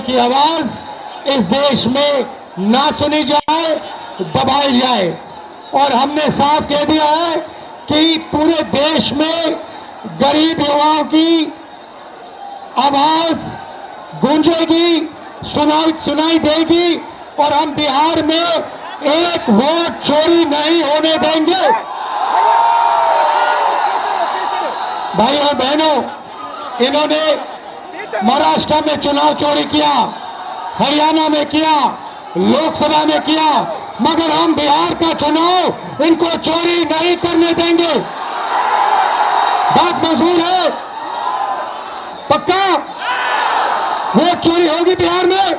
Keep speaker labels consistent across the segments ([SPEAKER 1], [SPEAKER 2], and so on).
[SPEAKER 1] की आवाज इस देश में ना सुनी जाए, दबाई जाए। और हमने साफ कह दिया है कि पूरे देश में गरीब युवाओं की आवाज गूंजेगी, सुनाई देगी, और हम बिहार में एक वोट चोरी नहीं होने देंगे। भाइयों बहनों, इन्होंने महाराष्ट्र में चुनाव चोरी किया, हरियाणा में किया, लोकसभा में किया, मगर हम बिहार का चुनाव इनको चोरी नहीं करने देंगे। बात मंजूर है? पक्का? वोट चोरी होगी बिहार में?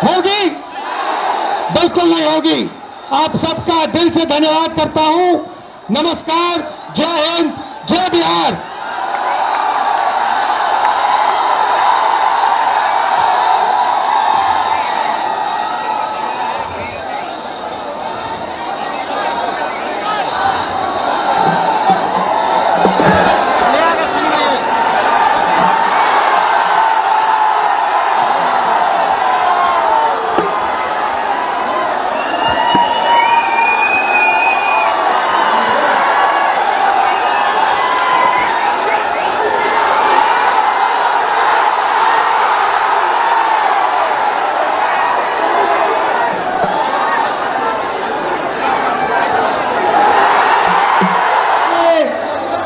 [SPEAKER 1] होगी? बिल्कुल नहीं होगी। आप सबका दिल से धन्यवाद करता हूं। नमस्कार, जय हिंद, जय बिहार।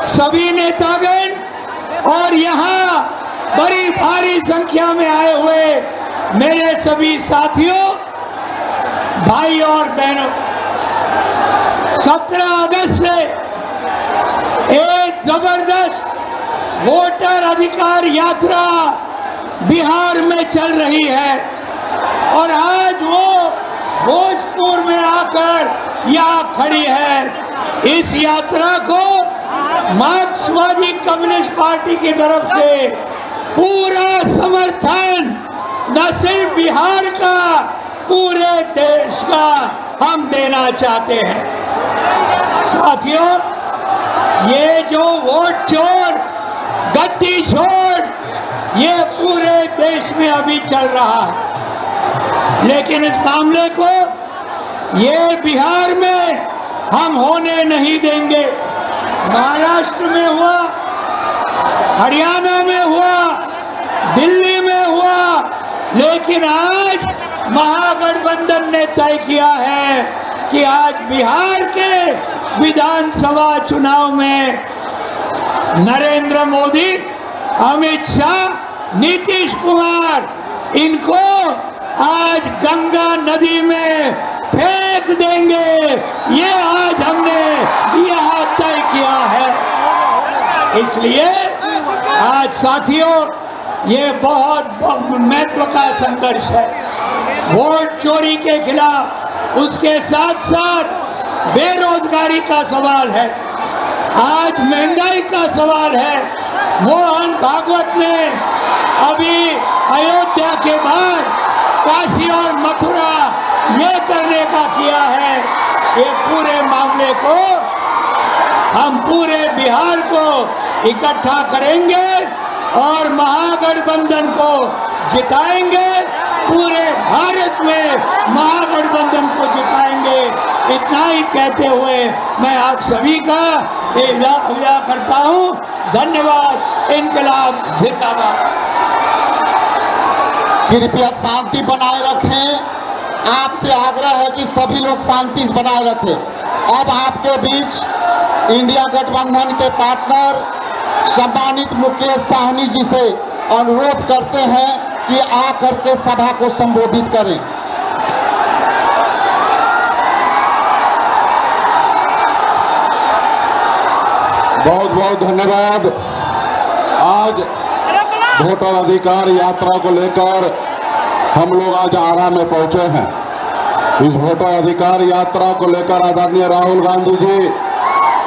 [SPEAKER 1] सभी नेतागण और यहाँ बड़ी भारी संख्या में आए हुए मेरे सभी साथियों, भाई और बहनों, 17 अगस्त से एक जबरदस्त वोटर अधिकार यात्रा बिहार में चल रही है और आज वो भोजपुर में आकर यहाँ खड़ी है। इस यात्रा को मार्क्सवादी कम्युनिस्ट पार्टी की तरफ से पूरा समर्थन न सिर्फ बिहार का, पूरे देश का हम देना चाहते हैं। साथियों, ये जो वोट चोर, गद्दी चोर, ये पूरे देश में अभी चल रहा है, लेकिन इस मामले को ये बिहार में हम होने नहीं देंगे। महाराष्ट्र में हुआ, हरियाणा में हुआ, दिल्ली में हुआ, लेकिन आज महागठबंधन ने तय किया है कि आज बिहार के विधानसभा चुनाव में नरेंद्र मोदी, अमित शाह, नीतीश कुमार, इनको आज गंगा नदी में फेंक देंगे। ये आज हमने यहाँ तय किया है। इसलिए आज साथियों, ये बहुत महत्व का संघर्ष है। वोट चोरी के खिलाफ, उसके साथ साथ बेरोजगारी का सवाल है, आज महंगाई का सवाल है। मोहन भागवत ने अभी अयोध्या के बाद काशी और मथुरा ये करने का किया है। ये पूरे मामले को हम पूरे बिहार को इकट्ठा करेंगे और महागठबंधन को जिताएंगे। पूरे भारत में महागठबंधन को जिताएंगे। इतना ही कहते हुए मैं आप सभी का इल्तिजा करता हूँ। धन्यवाद। इनकलाब जिंदाबाद।
[SPEAKER 2] कृपया शांति बनाए रखें। आपसे आग्रह है कि सभी लोग शांति बनाए रखें। अब आपके बीच इंडिया गठबंधन के पार्टनर सम्मानित मुकेश साहनी जी से अनुरोध करते हैं कि आकर के सभा को संबोधित करें।
[SPEAKER 3] बहुत बहुत धन्यवाद। आज वोटर अधिकार यात्रा को लेकर हम लोग आज आरा में पहुंचे हैं। इस वोटर अधिकार यात्रा को लेकर आदरणीय राहुल गांधी जी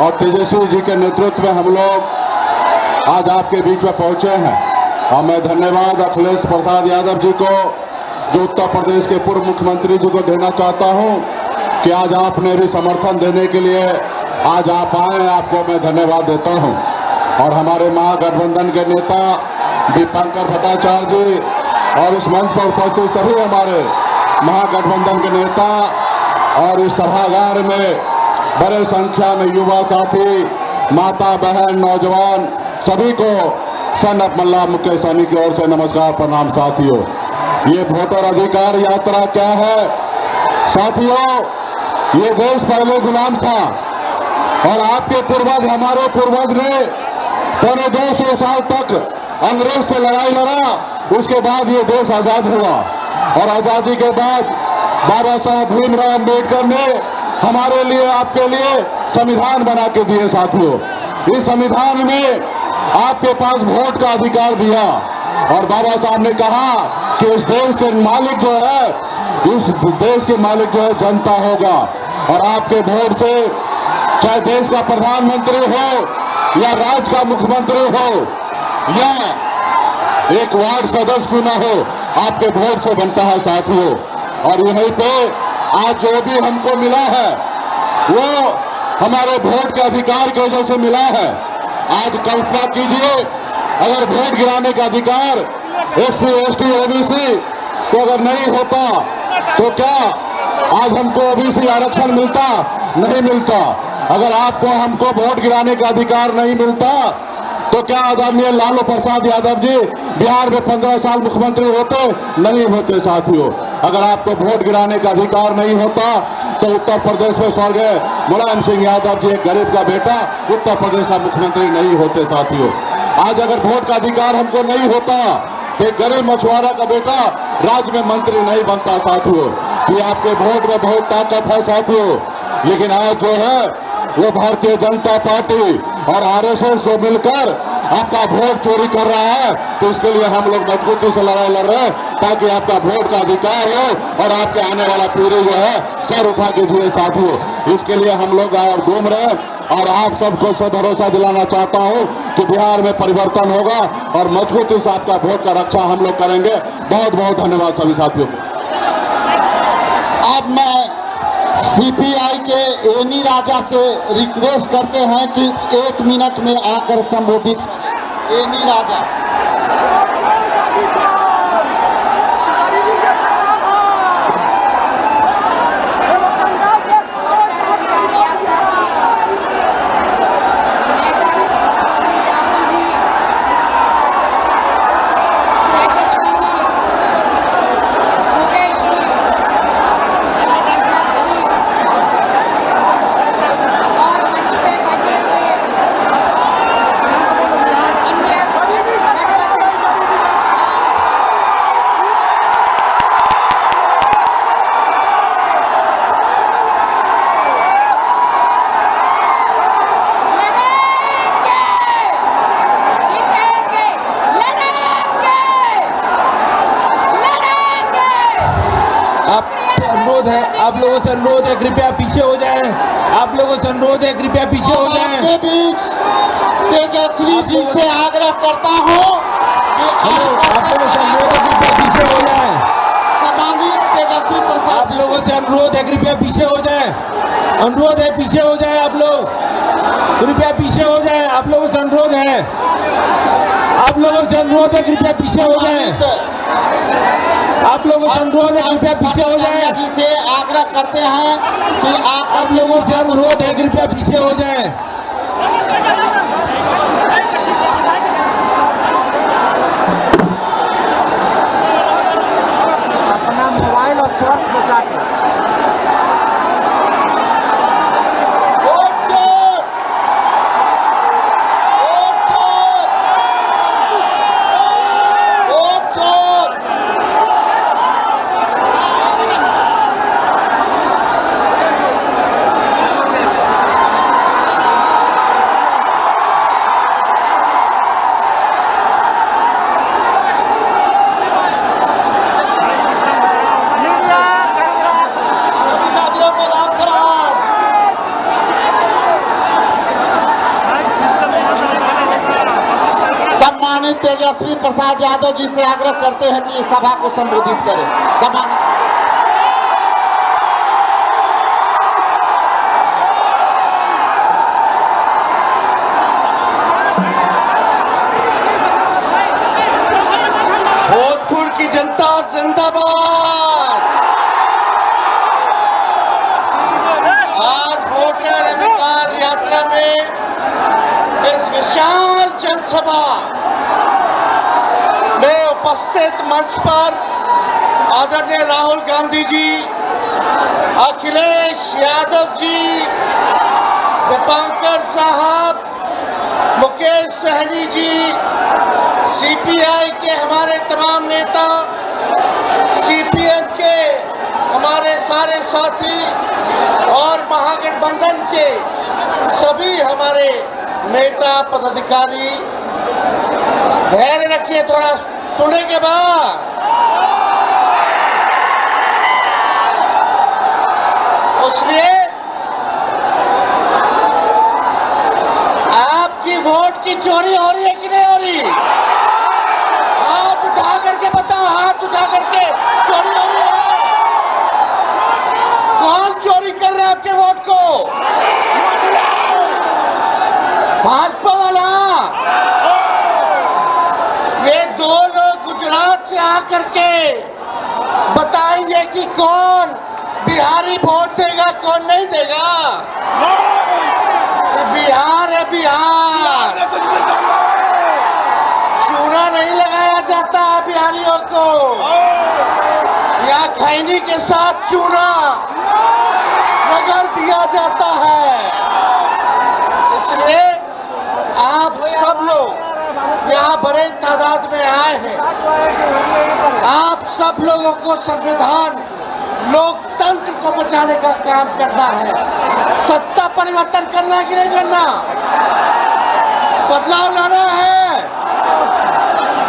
[SPEAKER 3] और तेजस्वी जी के नेतृत्व में हम लोग आज आपके बीच में पहुंचे हैं। और मैं धन्यवाद अखिलेश प्रसाद यादव जी को, जो उत्तर प्रदेश के पूर्व मुख्यमंत्री जी को देना चाहता हूं कि आज आपने भी समर्थन देने के लिए आज आप आए। आपको मैं धन्यवाद देता हूं। और हमारे महागठबंधन के नेता दीपंकर भट्टाचार्य जी और इस मंच पर उपस्थित सभी हमारे महागठबंधन के नेता और इस सभागार में बड़े संख्या में युवा साथी, माता बहन, नौजवान सभी को सन ऑफ मल्ला मुकेश सहनी की ओर से नमस्कार, प्रणाम। साथियों, ये वोटर अधिकार यात्रा क्या है? साथियों, ये देश पहले गुलाम था और आपके पूर्वज, हमारे पूर्वज ने पौने 200 साल तक अंग्रेज से लड़ाई लड़ा। उसके बाद ये देश आजाद हुआ और आजादी के बाद बाबा साहब भीमराव अम्बेडकर ने हमारे लिए, आपके लिए संविधान बना के दिए। साथियों, इस संविधान में आपके पास वोट का अधिकार दिया और बाबा साहब ने कहा कि इस देश के मालिक जो है, इस देश के मालिक जो है जनता होगा और आपके वोट से चाहे देश का प्रधानमंत्री हो या राज्य का मुख्यमंत्री हो या एक वार्ड सदस्य क्यों ना हो, आपके वोट से बनता है। साथियों, और यहीं पे आज जो भी हमको मिला है वो हमारे वोट के अधिकार की वजह से मिला है। आज कल्पना कीजिए, अगर वोट गिराने का अधिकार SC, ST, OBC को अगर नहीं होता तो क्या आज हमको OBC आरक्षण मिलता? नहीं मिलता। अगर आपको हमको वोट गिराने का अधिकार नहीं मिलता तो क्या आदरणीय लालू प्रसाद यादव जी बिहार में 15 साल मुख्यमंत्री होते? नहीं होते। साथियों, अगर आपको वोट गिराने का अधिकार नहीं होता तो उत्तर प्रदेश में स्वर्गीय मुलायम सिंह यादव जी, एक गरीब का बेटा, उत्तर प्रदेश का मुख्यमंत्री नहीं होते। साथियों, आज अगर वोट का अधिकार हमको नहीं होता तो एक गरीब मछुआरा का बेटा राज्य में मंत्री नहीं बनता। साथियों, कि आपके वोट में बहुत ताकत है। साथियों, लेकिन आज जो है वो भारतीय जनता पार्टी और RSS जो मिलकर आपका वोट चोरी कर रहा है, तो इसके लिए हम लोग मजबूती से लड़ाई लड़ रहे हैं ताकि आपका वोट का अधिकार हो और आपके आने वाला पीढ़ी जो है सर उठा के जिए। साथियों, इसके लिए हम लोग और घूम रहे हैं और आप सबको से भरोसा दिलाना चाहता हूं कि बिहार में परिवर्तन होगा और मजबूती से आपका वोट का रक्षा हम लोग करेंगे। बहुत बहुत धन्यवाद सभी साथियों को।
[SPEAKER 2] अब मैं CPI के एनी राजा से रिक्वेस्ट करते हैं कि 1 मिनट में आकर संबोधित करें। एनी राजा।
[SPEAKER 4] आप लोगों से अनुरोध है कृपया पीछे हो जाएं। आप लोगों से अनुरोध है कृपया पीछे हो जाएं।
[SPEAKER 2] आपके बीच तेजस्वी जी से आग्रह करता हूं कि
[SPEAKER 4] आप लोगों से अनुरोध है कृपया पीछे हो जाएं।
[SPEAKER 2] सम्मानित तेजस्वी प्रसाद,
[SPEAKER 4] आप लोगों से अनुरोध है कृपया पीछे हो जाएं। अनुरोध है पीछे हो जाएं। आप लोग कृपया पीछे हो जाएं। आप लोगों से अनुरोध है, आप लोगों से अनुरोध है कृपया पीछे हो जाएं। आप लोगों से अनुरोध है कृपया पीछे हो जाएं।
[SPEAKER 2] जी से आग्रह करते हैं कि
[SPEAKER 4] आप लोगों से अनुरोध है कृपया पीछे हो जाएं।
[SPEAKER 1] अपना मोबाइल और पर्स बचा के
[SPEAKER 2] तेजस्वी प्रसाद यादव जी से आग्रह करते हैं कि इस सभा को संबोधित करें।
[SPEAKER 4] भोजपुर की
[SPEAKER 1] जनता जिंदाबाद। आज वोटर अधिकार यात्रा में इस विशाल जनसभा में उपस्थित मंच पर आदरणीय राहुल गांधी जी, अखिलेश यादव जी, दीपांकर साहब, मुकेश सहनी जी, सीपीआई के हमारे तमाम नेता, सीपीएम के हमारे सारे साथी और महागठबंधन के सभी हमारे नेता पदाधिकारी, धैर्य रखिए, थोड़ा सुने के बाद। इसलिए आपकी वोट की चोरी हो रही है कि नहीं हो रही? हाथ उठा करके बताओ, हाथ उठा करके चोरी हो रही है? कौन चोरी कर रहा है आपके वोट को? भाजपा वाला। ये दो लोग गुजरात से आकर के बताएंगे कि कौन बिहारी वोट देगा, कौन नहीं देगा। ये बिहार है, बिहार। चूना नहीं लगाया जाता है बिहारियों को, या खैनी के साथ चूना रगड़ दिया जाता है। इसलिए आप सब लोग यहाँ बड़े तादाद में आए हैं। आप सब लोगों को संविधान, लोकतंत्र को बचाने का काम करना है। सत्ता परिवर्तन करना है कि नहीं करना? बदलाव लाना है,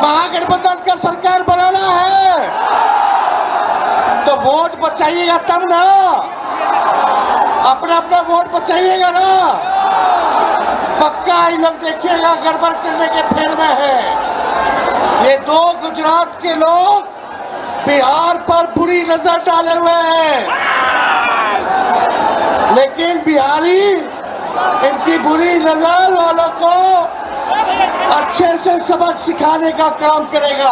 [SPEAKER 1] महागठबंधन का सरकार बनाना है। तो वोट बचाइएगा तब ना, अपना अपना वोट बचाइएगा ना। पक्का ही लोग देखिएगा गड़बड़ करने के फेर में है। ये दो गुजरात के लोग बिहार पर बुरी नजर डाले हुए हैं, लेकिन बिहारी इनकी बुरी नजर वालों को अच्छे से सबक सिखाने का काम करेगा।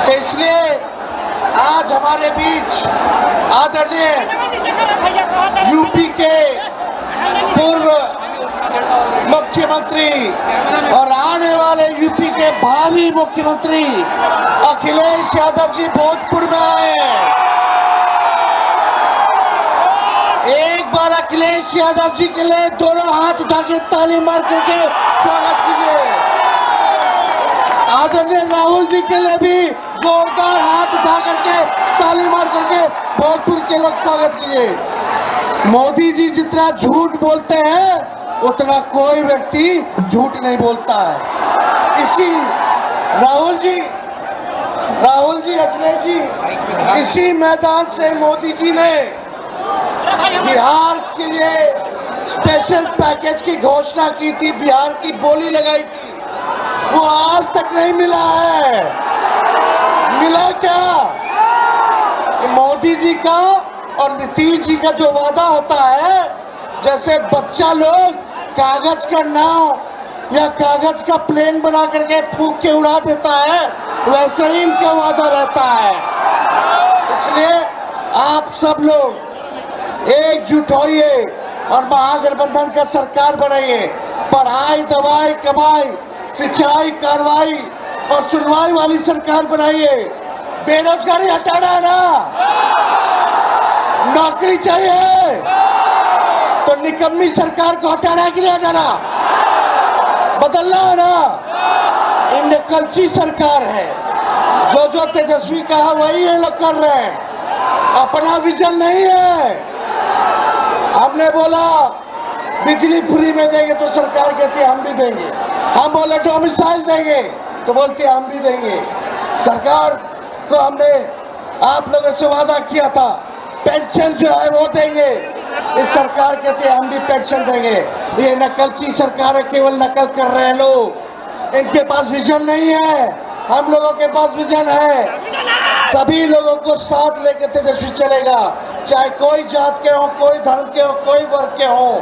[SPEAKER 1] तो इसलिए आज हमारे बीच आदरणीय यूपी के पूर्व मुख्यमंत्री और आने वाले यूपी के भावी मुख्यमंत्री अखिलेश यादव जी भोजपुर में आए हैं। एक बार अखिलेश यादव जी के लिए दोनों हाथ उठा के ताली मार करके स्वागत कीजिए। आदरणीय राहुल जी के लिए भी जोरदार हाथ उठा करके ताली मार करके भोजपुर के लोग स्वागत कीजिए। मोदी जी जितना झूठ बोलते हैं उतना कोई व्यक्ति झूठ नहीं बोलता है। इसी राहुल जी, अखिलेश जी, इसी मैदान से मोदी जी ने बिहार के लिए स्पेशल पैकेज की घोषणा की थी, बिहार की बोली लगाई थी। वो आज तक नहीं मिला है। मिला क्या? मोदी जी का और नीतीश जी का जो वादा होता है, जैसे बच्चा लोग कागज का नाव या कागज का प्लेन बना करके फूंक के उड़ा देता है, वैसे ही इनका वादा रहता है। इसलिए आप सब लोग एकजुट होइए और महागठबंधन का सरकार बनाइए। पढ़ाई, दवाई, कमाई, सिंचाई, कार्रवाई और सुनवाई वाली सरकार बनाइए। बेरोजगारी हटाना है ना, नौकरी चाहिए, तो निकम्मी सरकार को हटाना है कि नहीं हटाना? बदलना है ना। ये नकलची सरकार है। जो तेजस्वी कहा वही ये लोग कर रहे हैं, अपना विजन नहीं है। हमने बोला बिजली फ्री में देंगे तो सरकार कहती है हम भी देंगे। हम बोले डोमिसाइल देंगे तो बोलते हम भी देंगे। सरकार को हमने आप लोगों से वादा किया था पेंशन जो है वो देंगे, इस सरकार कहती है हम भी पेंशन देंगे। ये नकलची सरकार है, केवल नकल कर रहे हैं लोग। इनके पास विजन नहीं है, हम लोगों के पास विजन है। सभी लोगों को साथ लेकर तेजस्वी चलेगा, चाहे कोई जात के हो, कोई धर्म के हो, कोई वर्ग के हो।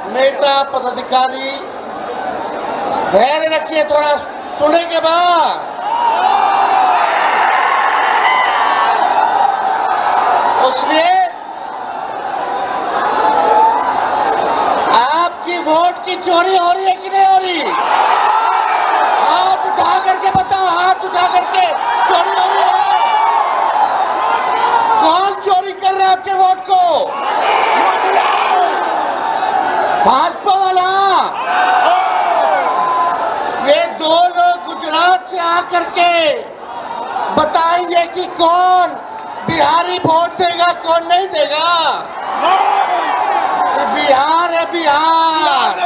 [SPEAKER 1] नेता पदाधिकारी धैर्य रखिए, थोड़ा सुने के बाद। इसलिए आपकी वोट की चोरी हो रही है कि नहीं हो रही? हाथ उठा करके बताओ, हाथ उठा करके चोरी हो रही है? कौन चोरी कर रहा है आपके वोट को? भाजपा वाला। ये दो लोग गुजरात से आकर के बताएंगे कि कौन बिहारी वोट देगा, कौन नहीं देगा। ये बिहार है, बिहार।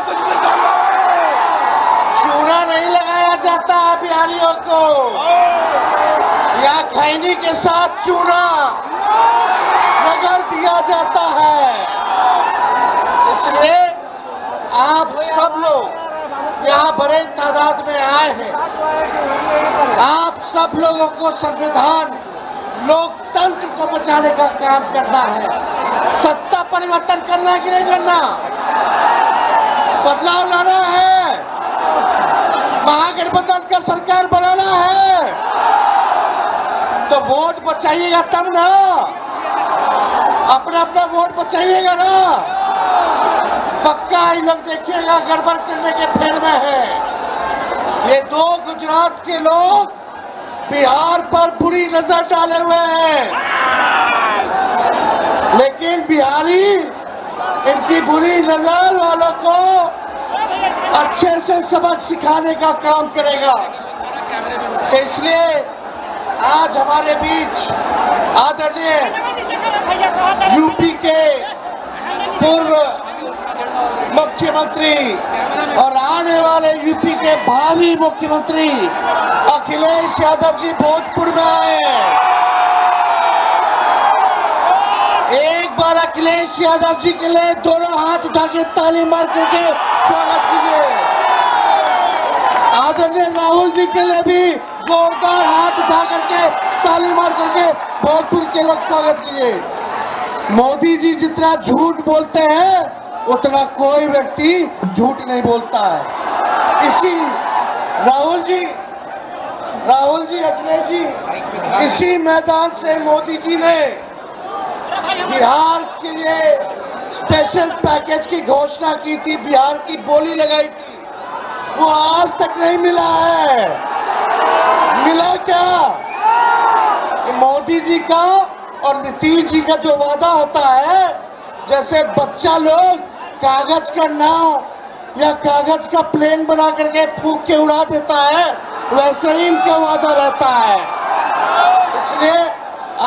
[SPEAKER 1] चूना नहीं लगाया जाता है बिहारियों को, या खैनी के साथ चूना रगड़ दिया जाता है। इसलिए आप सब लोग यहाँ बड़े तादाद में आए हैं। आप सब लोगों को संविधान, लोकतंत्र को बचाने का काम करना है। सत्ता परिवर्तन करना है कि नहीं करना? बदलाव लाना है, महागठबंधन का सरकार बनाना है। तो वोट बचाइएगा तब ना, अपना अपना वोट बचाइएगा ना। पक्का ही लोग देखिएगा गड़बड़ करने के फेर में है। ये दो गुजरात के लोग बिहार पर बुरी नजर डाले हुए हैं, लेकिन बिहारी इनकी बुरी नजर वालों को अच्छे से सबक सिखाने का काम करेगा। तो इसलिए आज हमारे बीच आदरणीय यूपी के पूर्व मुख्यमंत्री और आने वाले यूपी के भावी मुख्यमंत्री अखिलेश यादव जी भोजपुर में आए हैं। एक बार अखिलेश यादव जी के लिए दोनों हाथ उठा के ताली मार करके स्वागत कीजिए। आदरणीय राहुल जी के लिए भी जोरदार हाथ उठा करके ताली मार करके भोजपुर के लोग स्वागत कीजिए। मोदी जी जितना झूठ बोलते हैं उतना कोई व्यक्ति झूठ नहीं बोलता है। इसी राहुल जी अखिलेश जी, इसी मैदान से मोदी जी ने बिहार के लिए स्पेशल पैकेज की घोषणा की थी, बिहार की बोली लगाई थी। वो आज तक नहीं मिला है। मिला क्या? मोदी जी का और नीतीश जी का जो वादा होता है, जैसे बच्चा लोग कागज का नाव या कागज का प्लेन बना करके फूंक के उड़ा देता है, वैसे ही इनका वादा रहता है। इसलिए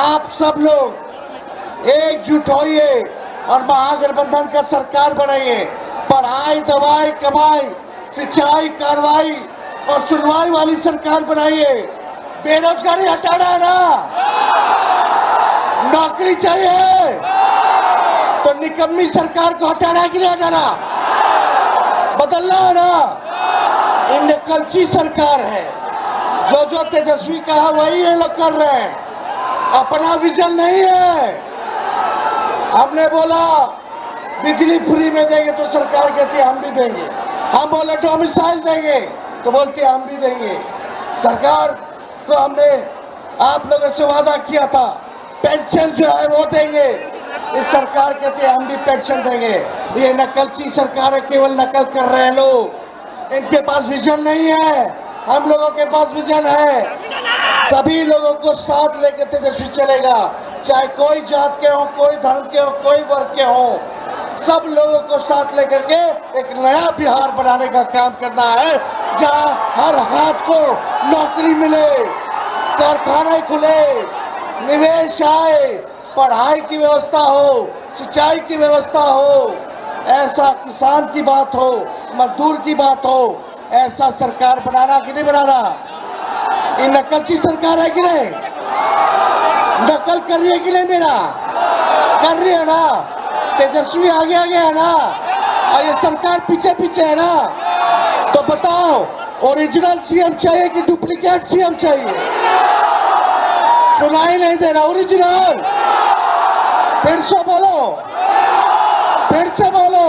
[SPEAKER 1] आप सब लोग एकजुट होइए और महागठबंधन का सरकार बनाइए। पढ़ाई, दवाई, कमाई, सिंचाई, कार्रवाई और सुनवाई वाली सरकार बनाइए। बेरोजगारी हटाना है ना, नौकरी चाहिए तो निकम्मी सरकार को हटाना है कि नहीं हटाना? बदलना है ना। ये नकलची सरकार है। जो तेजस्वी कहा वही ये लोग कर रहे हैं, अपना विजन नहीं है। हमने बोला बिजली फ्री में देंगे तो सरकार कहती है हम भी देंगे। हम बोले डोमिसाइल देंगे तो बोलती है हम भी देंगे। सरकार को हमने आप लोगों से वादा किया था पेंशन जो है वो देंगे, इस सरकार कहती है हम भी पेंशन देंगे। ये नकलची सरकार है, केवल नकल कर रहे हैं लोग। इनके पास विजन नहीं है, हम लोगों के पास विजन है। सभी लोगों को साथ लेकर तेजस्वी चलेगा, चाहे कोई जात के हो, कोई धर्म के हो, कोई वर्ग के हो, सब लोगों को साथ लेकर के एक नया बिहार बनाने का काम करना है, जहां हर हाथ को नौकरी मिले, कारखाने खुले, निवेश आए, पढ़ाई की व्यवस्था हो, सिंचाई की व्यवस्था हो, ऐसा किसान की बात हो, मजदूर की बात हो, ऐसा सरकार बनाना कि नहीं बनाना? ये नकलची सरकार है कि नहीं? नकल कर रही है कि नहीं? मेरा कर रही है ना। तेजस्वी आगे आगे है ना, और ये सरकार पीछे पीछे है ना। तो बताओ ओरिजिनल सीएम चाहिए कि डुप्लीकेट सीएम चाहिए? सुनाई नहीं दे रहा। ओरिजिनल फिर से बोलो, फिर से बोलो।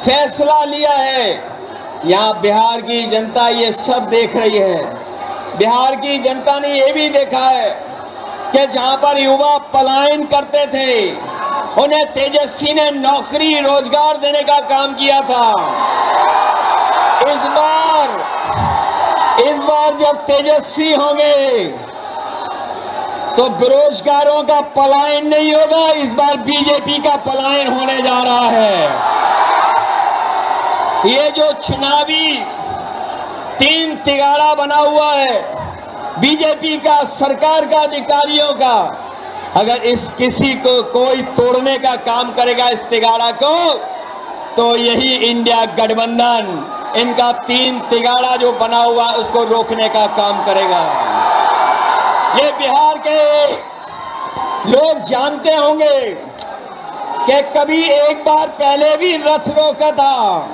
[SPEAKER 5] फैसला लिया है। यहाँ बिहार की जनता ये सब देख रही है। बिहार की जनता ने ये भी देखा है कि जहां पर युवा पलायन करते थे उन्हें तेजस्वी ने नौकरी रोजगार देने का काम किया था। इस बार जब तेजस्वी होंगे तो बेरोजगारों का पलायन नहीं होगा, इस बार बीजेपी का पलायन होने जा रहा है। ये जो चुनावी तीन तिगाड़ा बना हुआ है बीजेपी का, सरकार का, अधिकारियों का, अगर इस किसी को कोई तोड़ने का काम करेगा इस तिगाड़ा को, तो यही इंडिया गठबंधन इनका तीन तिगाड़ा जो बना हुआ है उसको रोकने का काम करेगा। ये बिहार के लोग जानते होंगे कि कभी एक बार पहले भी रथ रोका था।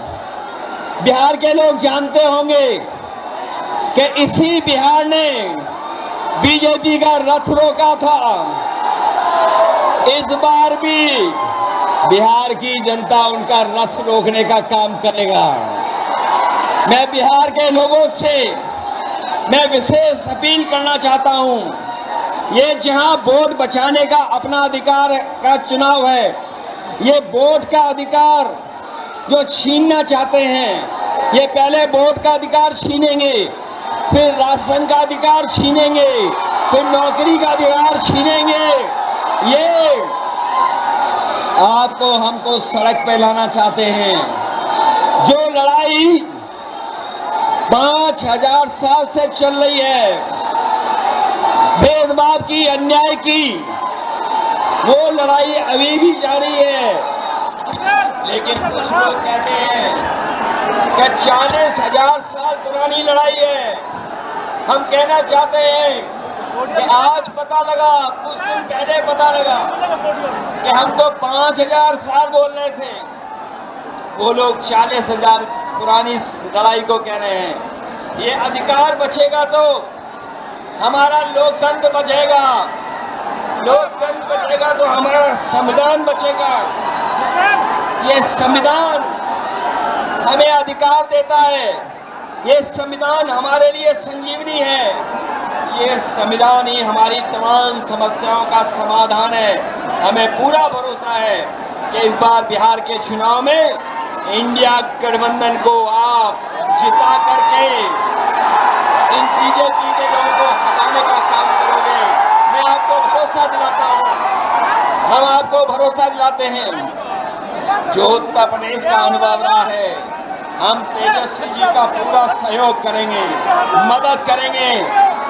[SPEAKER 5] बिहार के लोग जानते होंगे कि इसी बिहार ने बीजेपी का रथ रोका था। इस बार भी बिहार की जनता उनका रथ रोकने का काम करेगा। मैं बिहार के लोगों से मैं विशेष अपील करना चाहता हूं। ये जहां वोट बचाने का अपना अधिकार का चुनाव है, ये वोट का अधिकार जो छीनना चाहते हैं, ये पहले वोट का अधिकार छीनेंगे, फिर राशन का अधिकार छीनेंगे, फिर नौकरी का अधिकार छीनेंगे। ये आपको हमको सड़क पे लाना चाहते हैं। जो लड़ाई 5000 साल से चल रही है, भेदभाव की, अन्याय की, वो लड़ाई अभी भी जारी है। लेकिन कुछ लोग कहते हैं कि 40,000 साल पुरानी लड़ाई है। हम कहना चाहते हैं कि आज पता लगा, कुछ दिन पहले पता लगा कि हम तो 5000 साल बोल रहे थे, वो लोग 40,000 पुरानी लड़ाई को कह रहे हैं। ये अधिकार बचेगा तो हमारा लोकतंत्र बचेगा, लोकतंत्र बचेगा तो हमारा संविधान बचेगा। ये संविधान हमें अधिकार देता है, ये संविधान हमारे लिए संजीवनी है, ये संविधान ही हमारी तमाम समस्याओं का समाधान है। हमें पूरा भरोसा है कि इस बार बिहार के चुनाव में इंडिया गठबंधन को आप जिता करके इन बीजेपी के लोगों को हटाने का काम करोगे। मैं आपको भरोसा दिलाता हूँ, हम आपको भरोसा दिलाते हैं। जो उत्तर प्रदेश का अनुभव रहा है, हम तेजस्वी जी का पूरा सहयोग करेंगे, मदद करेंगे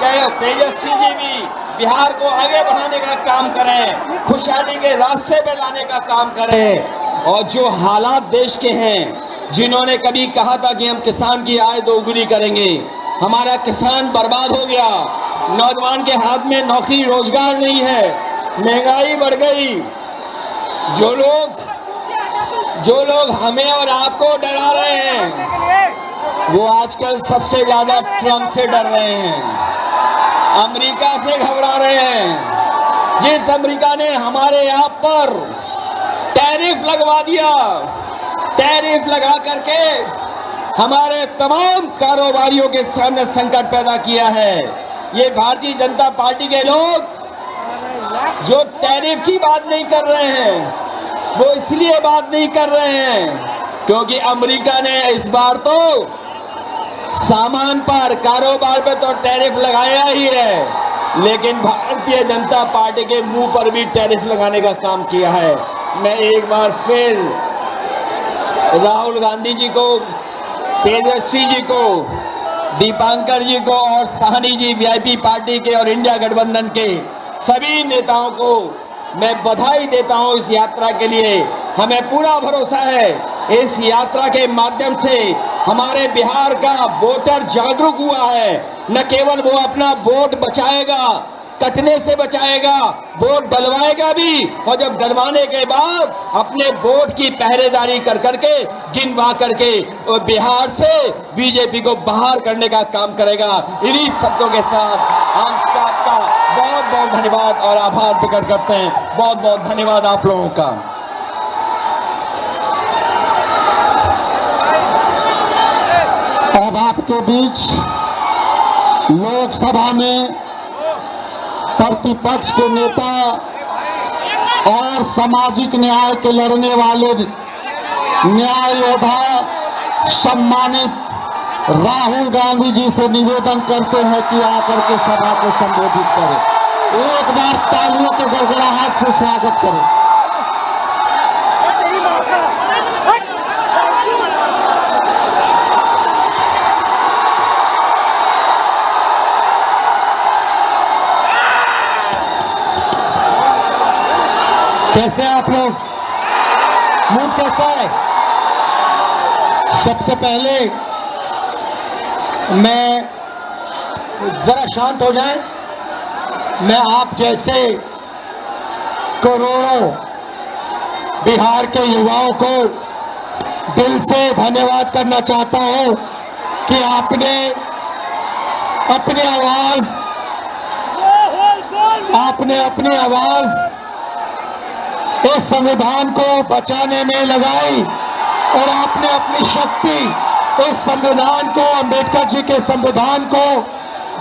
[SPEAKER 5] कि तेजस्वी जी भी बिहार को आगे बढ़ाने का काम करें, खुशहाली के रास्ते पे लाने का काम करें। और जो हालात देश के हैं, जिन्होंने कभी कहा था कि हम किसान की आय दोगुनी करेंगे, हमारा किसान बर्बाद हो गया, नौजवान के हाथ में नौकरी रोजगार नहीं है, महंगाई बढ़ गई। जो लोग हमें और आपको डरा रहे हैं, वो आजकल सबसे ज्यादा ट्रंप से डर रहे हैं, अमेरिका से घबरा रहे हैं। जिस अमेरिका ने हमारे यहाँ पर टैरिफ लगवा दिया, टैरिफ लगा करके हमारे तमाम कारोबारियों के सामने संकट पैदा किया है। ये भारतीय जनता पार्टी के लोग जो टैरिफ की बात नहीं कर रहे हैं, वो इसलिए बात नहीं कर रहे हैं क्योंकि अमेरिका ने इस बार तो सामान पर, कारोबार पे तो टैरिफ लगाया ही है, लेकिन भारतीय जनता पार्टी के मुंह पर भी टैरिफ लगाने का काम किया है। मैं एक बार फिर राहुल गांधी जी को, तेजस्वी जी को, दीपांकर जी को और साहनी जी वीआईपी पार्टी के और इंडिया गठबंधन के सभी नेताओं को मैं बधाई देता हूं इस यात्रा के लिए। हमें पूरा भरोसा है इस यात्रा के माध्यम से हमारे बिहार का वोटर जागरूक हुआ है। न केवल वो अपना वोट बचाएगा, कटने से बचाएगा, वोट डलवाएगा भी, और जब डलवाने के बाद अपने वोट की पहरेदारी कर करके, गिनवा करके और बिहार से बीजेपी को बाहर करने का काम करेगा। इन्हीं शब्दों के साथ हम सबका बहुत बहुत धन्यवाद और आभार प्रकट करते हैं। बहुत बहुत धन्यवाद आप लोगों का।
[SPEAKER 2] आपके बीच लोकसभा में प्रतिपक्ष के नेता और सामाजिक न्याय के लड़ने वाले न्याय योद्धा सम्मानित राहुल गांधी जी से निवेदन करते हैं कि आकर के सभा को संबोधित करें। एक बार तालियों के गड़गड़ाहट से स्वागत करें।
[SPEAKER 1] कैसे हैं आप लोग? मूड कैसा है? सबसे पहले मैं जरा शांत हो जाएं। मैं आप जैसे करोड़ों बिहार के युवाओं को दिल से धन्यवाद करना चाहता हूं कि आपने अपनी आवाज इस संविधान को बचाने में लगाई और आपने अपनी शक्ति इस संविधान को, अंबेडकर जी के संविधान को,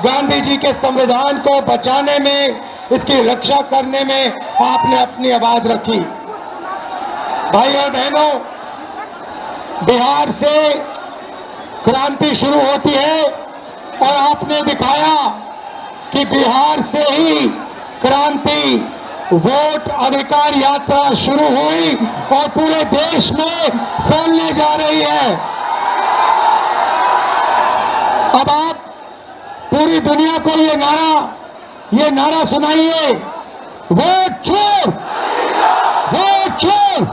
[SPEAKER 1] गांधी जी के संविधान को बचाने में, इसकी रक्षा करने में आपने अपनी आवाज रखी। भाई और बहनों, बिहार से क्रांति शुरू होती है और आपने दिखाया कि बिहार से ही क्रांति, वोट अधिकार यात्रा शुरू हुई और पूरे देश में फैलने जा रही है। अब आप पूरी दुनिया को ये नारा सुनाइए, वोट चोर, वोट चोर,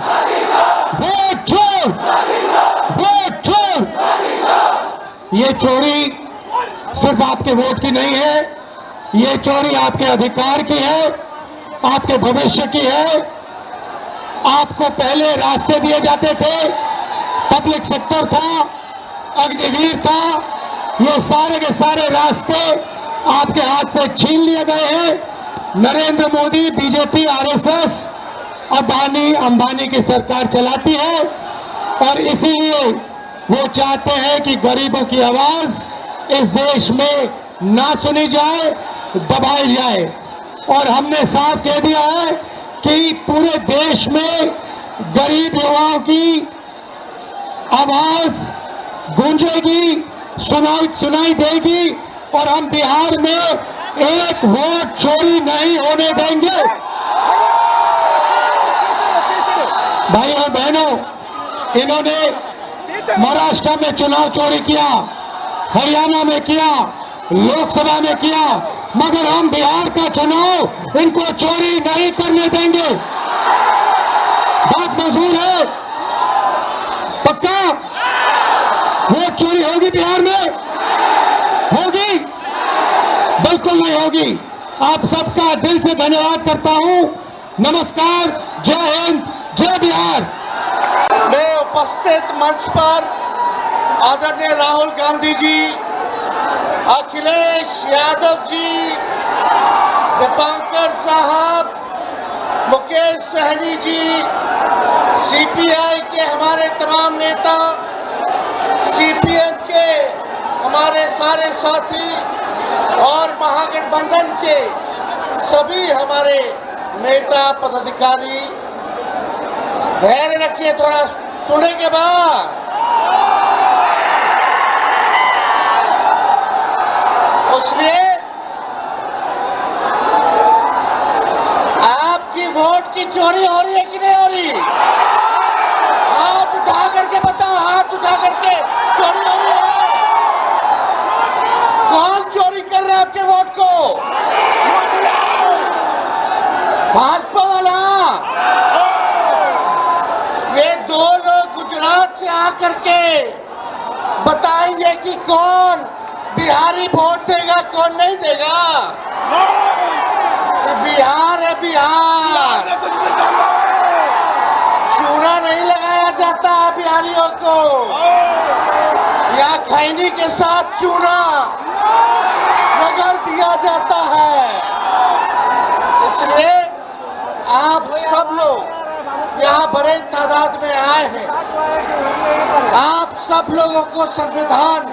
[SPEAKER 1] वोट चोर, वोट चोर। ये चोरी सिर्फ आपके वोट की नहीं है, ये चोरी आपके अधिकार की है, आपके भविष्य की है। आपको पहले रास्ते दिए जाते थे, पब्लिक सेक्टर था, अग्निवीर था, ये सारे के सारे रास्ते आपके हाथ से छीन लिए गए हैं। नरेंद्र मोदी, बीजेपी, आरएसएस, अदानी अंबानी की सरकार चलाती है और इसीलिए वो चाहते हैं कि गरीबों की आवाज इस देश में ना सुनी जाए, दबाई जाए। और हमने साफ कह दिया है कि पूरे देश में गरीब युवाओं की आवाज गूंजेगी, सुनाई देगी और हम बिहार में एक वोट चोरी नहीं होने देंगे। भाई और बहनों, इन्होंने महाराष्ट्र में चुनाव चोरी किया, हरियाणा में किया, लोकसभा में किया, मगर हम बिहार का चुनाव इनको चोरी नहीं करने देंगे। बात मंजूर है? पक्का? वोट चोरी होगी बिहार में? होगी? बिल्कुल नहीं होगी। आप सबका दिल से धन्यवाद करता हूं। नमस्कार, जय हिंद, जय बिहार।
[SPEAKER 2] मैं उपस्थित मंच पर आदरणीय राहुल गांधी जी, अखिलेश यादव जी, दीपांकर साहब, मुकेश सहनी जी, सीपीआई के हमारे तमाम नेता, सीपीएम के हमारे सारे साथी और महागठबंधन के सभी हमारे नेता पदाधिकारी, धैर्य रखिए, थोड़ा सुनने के बाद। इसलिए आपकी वोट की चोरी हो रही है कि नहीं हो रही? हाथ उठा करके बताओ, हाथ उठा करके चोरी हो रही है? कौन चोरी कर रहा है आपके वोट को? भाजपा वाला। ये दो लोग गुजरात से आकर के बताएंगे कि कौन बिहारी वोट देगा, कौन नहीं देगा। ये बिहार है, बिहार। चूना नहीं लगाया जाता है बिहारियों को, या खैनी के साथ चूना रगड़ दिया जाता है। इसलिए आप सब लोग यहाँ बड़े तादाद में आए हैं। आप सब लोगों को संविधान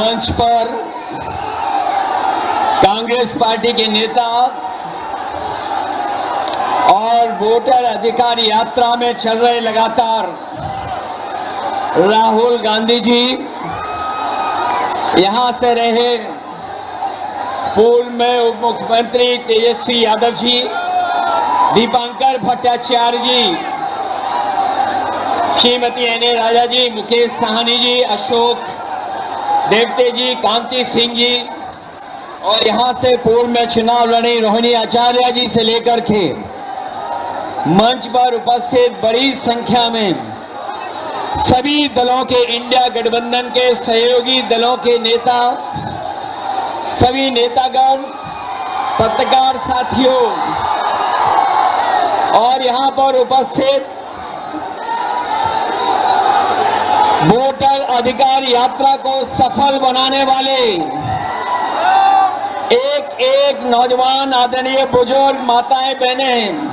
[SPEAKER 5] मंच पर कांग्रेस पार्टी के नेता और वोटर अधिकार यात्रा में चल रहे लगातार राहुल गांधी जी, यहां से रहे पूर्व में उप मुख्यमंत्री तेजस्वी यादव जी, दीपांकर भट्टाचार्य जी, श्रीमती एन.ए. राजा जी, मुकेश साहनी जी, अशोक देवते जी, कांति सिंह जी और यहां से पूर्व में चुनाव लड़ी रोहिणी आचार्य जी से लेकर के मंच पर उपस्थित बड़ी संख्या में सभी दलों के, इंडिया गठबंधन के सहयोगी दलों के नेता, सभी नेतागण, पत्रकार साथियों और यहां पर उपस्थित वोटर अधिकार यात्रा को सफल बनाने वाले एक एक नौजवान, आदरणीय बुजुर्ग, माताएं, बहनें,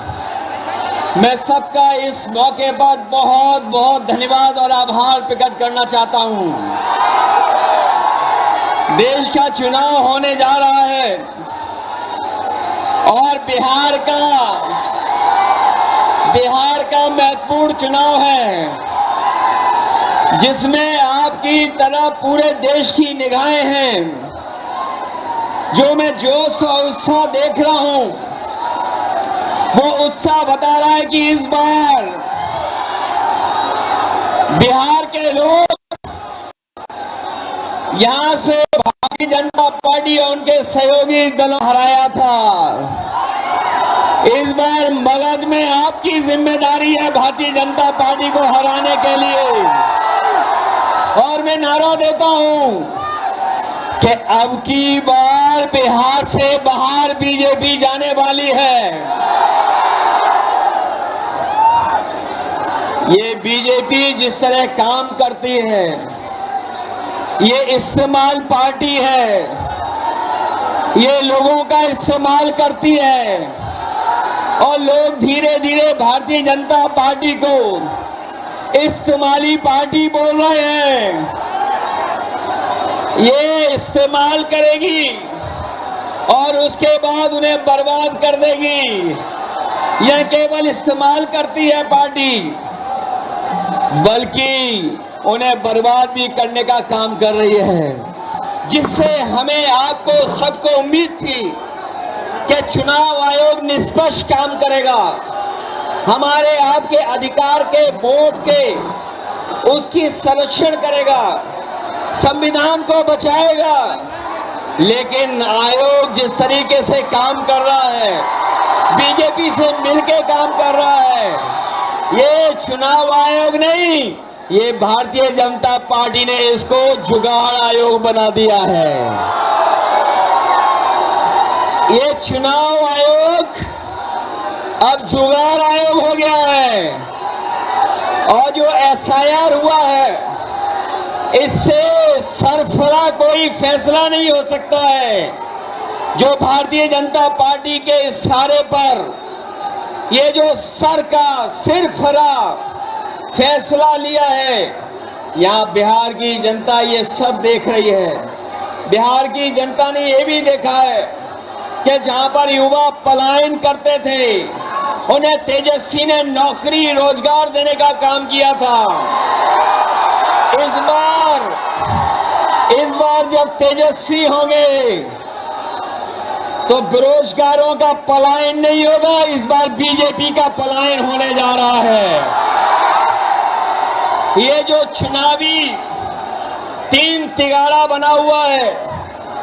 [SPEAKER 5] मैं सबका इस मौके पर बहुत बहुत धन्यवाद और आभार प्रकट करना चाहता हूं। देश का चुनाव होने जा रहा है और बिहार का महत्वपूर्ण चुनाव है, जिसमें आपकी तरह पूरे देश की निगाहें हैं। जो मैं जोश और उत्साह देख रहा हूं, वो उत्साह बता रहा है कि इस बार बिहार के लोग यहां से भारतीय जनता पार्टी और उनके सहयोगी दलों हराया था। इस बार मगध में आपकी जिम्मेदारी है भारतीय जनता पार्टी को हराने के लिए, और मैं नारा देता हूं कि अब की बार बिहार से बाहर बीजेपी जाने वाली है। ये बीजेपी जिस तरह काम करती है, ये इस्तेमाल पार्टी है, ये लोगों का इस्तेमाल करती है और लोग धीरे धीरे भारतीय जनता पार्टी को इस्तेमाली पार्टी बोल रहे हैं। ये इस्तेमाल करेगी और उसके बाद उन्हें बर्बाद कर देगी। यह केवल इस्तेमाल करती है पार्टी, बल्कि उन्हें बर्बाद भी करने का काम कर रही है, जिससे हमें, आपको, सबको उम्मीद थी कि चुनाव आयोग निष्पक्ष काम करेगा, हमारे आपके अधिकार के, वोट के, उसकी संरक्षण करेगा, संविधान को बचाएगा। लेकिन आयोग जिस तरीके से काम कर रहा है, बीजेपी से मिलकर काम कर रहा है, ये चुनाव आयोग नहीं, ये भारतीय जनता पार्टी ने इसको जुगाड़ आयोग बना दिया है। ये चुनाव आयोग अब जुगाड़ आयोग हो गया है, और जो एसआईआर हुआ है, इससे सरफरा कोई फैसला नहीं हो सकता है। जो भारतीय जनता पार्टी के इशारे पर ये जो सर का सिरफरा फैसला लिया है, यहाँ बिहार की जनता ये सब देख रही है। बिहार की जनता ने ये भी देखा है कि जहां पर युवा पलायन करते थे, उन्हें तेजस्वी ने नौकरी, रोजगार देने का काम किया था। इस बार जब तेजस्वी होंगे तो बेरोजगारों का पलायन नहीं होगा, इस बार बीजेपी का पलायन होने जा रहा है। ये जो चुनावी 3 तिगाड़ा बना हुआ है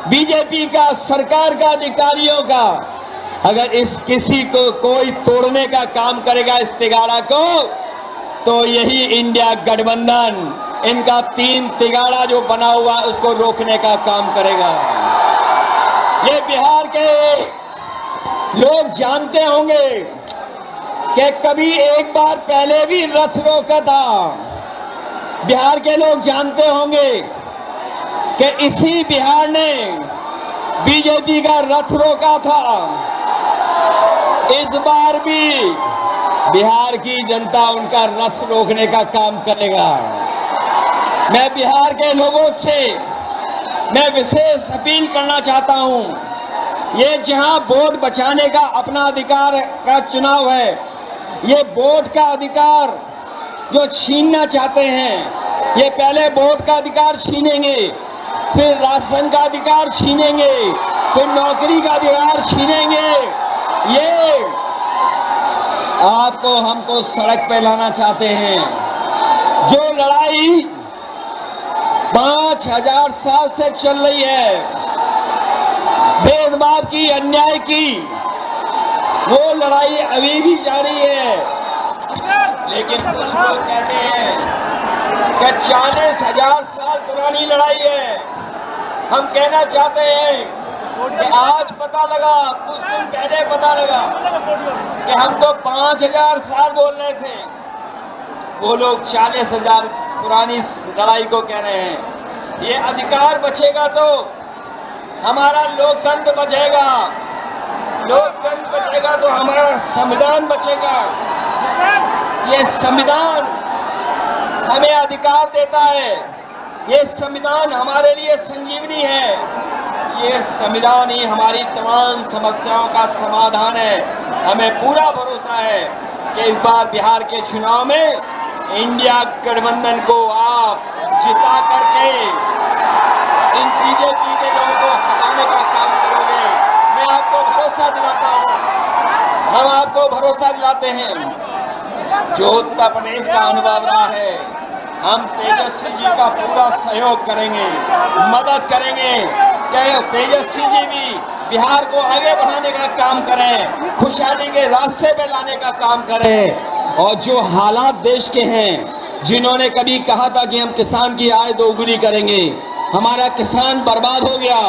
[SPEAKER 5] बीजेपी का, सरकार का, अधिकारियों का, अगर इस किसी को कोई तोड़ने का काम करेगा इस तिगाड़ा को, तो यही इंडिया गठबंधन इनका 3 तिगाड़ा जो बना हुआ है उसको रोकने का काम करेगा। ये बिहार के लोग जानते होंगे कि कभी एक बार पहले भी रथ रोका था। बिहार के लोग जानते होंगे कि इसी बिहार ने बीजेपी का रथ रोका था। इस बार भी बिहार की जनता उनका रथ रोकने का काम करेगा। मैं बिहार के लोगों से मैं विशेष अपील करना चाहता हूं, ये जहां वोट बचाने का अपना अधिकार का चुनाव है, ये वोट का अधिकार जो छीनना चाहते हैं, ये पहले वोट का अधिकार छीनेंगे, फिर राशन का अधिकार छीनेंगे, फिर नौकरी का अधिकार छीनेंगे। ये आपको हमको सड़क पे लाना चाहते हैं। जो लड़ाई 5000 साल से चल रही है, भेदभाव की, अन्याय की, वो लड़ाई अभी भी जारी है। लेकिन कुछ लोग कहते हैं कि 40,000 साल पुरानी लड़ाई है। हम कहना चाहते हैं कि आज पता लगा, कुछ दिन पहले पता लगा कि हम तो 5000 साल बोल रहे थे, वो लोग 40,000 पुरानी लड़ाई को कह रहे हैं। ये अधिकार बचेगा तो हमारा लोकतंत्र बचेगा, लोकतंत्र बचेगा तो हमारा संविधान बचेगा। ये संविधान हमें अधिकार देता है, ये संविधान हमारे लिए संजीवनी है, ये संविधान ही हमारी तमाम समस्याओं का समाधान है। हमें पूरा भरोसा है कि इस बार बिहार के चुनाव में इंडिया गठबंधन को आप जिता करके इन बीजेपी के लोगों को हटाने का काम करोगे। मैं आपको भरोसा दिलाता हूँ, हम आपको भरोसा दिलाते हैं। जो उत्तर प्रदेश का अनुभव रहा है, हम तेजस्वी जी का पूरा सहयोग करेंगे, मदद करेंगे कि तेजस्वी जी भी बिहार को आगे बढ़ाने का काम करें, खुशहाली के रास्ते पे लाने का काम करें। और जो हालात देश के हैं, जिन्होंने कभी कहा था कि हम किसान की आय दोगुनी करेंगे, हमारा किसान बर्बाद हो गया,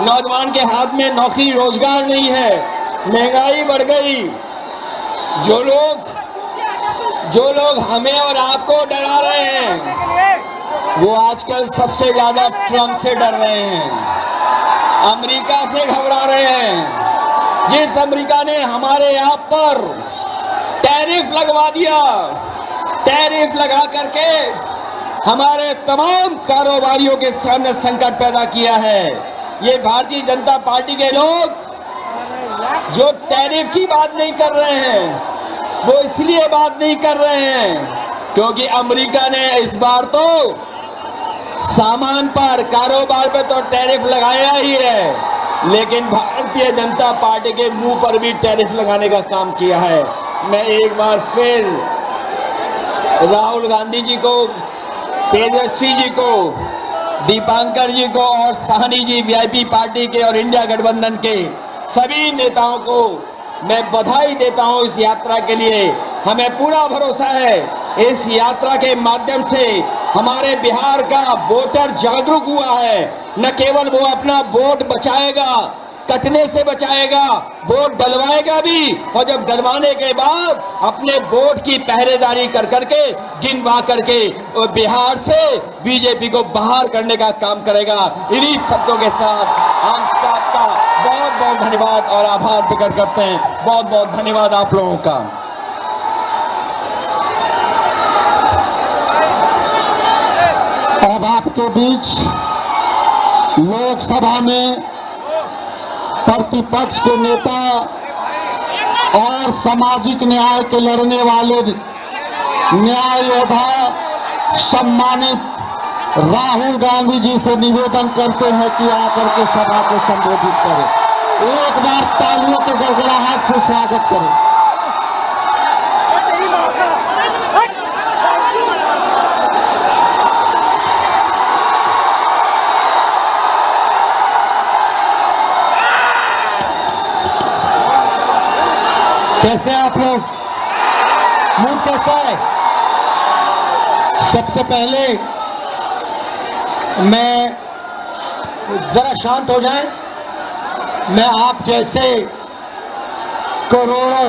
[SPEAKER 5] नौजवान के हाथ में नौकरी रोजगार नहीं है, महंगाई बढ़ गई। जो लोग हमें और आपको डरा रहे हैं, वो आजकल सबसे ज्यादा ट्रंप से डर रहे हैं, अमेरिका से घबरा रहे हैं। जिस अमेरिका ने हमारे आप पर टैरिफ लगवा दिया, टैरिफ लगा करके हमारे तमाम कारोबारियों के सामने संकट पैदा किया है। ये भारतीय जनता पार्टी के लोग जो टैरिफ की बात नहीं कर रहे हैं, वो इसलिए बात नहीं कर रहे हैं क्योंकि अमेरिका ने इस बार तो सामान पर, कारोबार पे तो टैरिफ लगाया ही है, लेकिन भारतीय जनता पार्टी के मुंह पर भी टैरिफ लगाने का काम किया है। मैं एक बार फिर राहुल गांधी जी को, तेजस्वी जी को, दीपांकर जी को और साहनी जी वीआईपी पार्टी के और इंडिया गठबंधन के सभी नेताओं को मैं बधाई देता हूं इस यात्रा के लिए। हमें पूरा भरोसा है इस यात्रा के माध्यम से हमारे बिहार का वोटर जागरूक हुआ है। न केवल वो अपना वोट बचाएगा, कटने से बचाएगा, वोट डलवाएगा भी, और जब डलवाने के बाद अपने वोट की पहरेदारी कर करके, गिनवा करके और बिहार से बीजेपी को बाहर करने का काम करेगा। इन्हीं शब्दों के साथ हम सबका बहुत बहुत धन्यवाद और आभार प्रकट करते हैं। बहुत बहुत धन्यवाद आप लोगों का।
[SPEAKER 1] अब आपके बीच लोकसभा में प्रतिपक्ष के नेता और सामाजिक न्याय के लड़ने वाले न्याय योद्धा सम्मानित राहुल गांधी जी से निवेदन करते हैं कि आकर के सभा को संबोधित करें। एक बार तालियों के गड़गड़ाहट से स्वागत करें। कैसे आप लोग, मूड कैसा है? सबसे पहले मैं, जरा शांत हो जाएं। मैं आप जैसे करोड़ों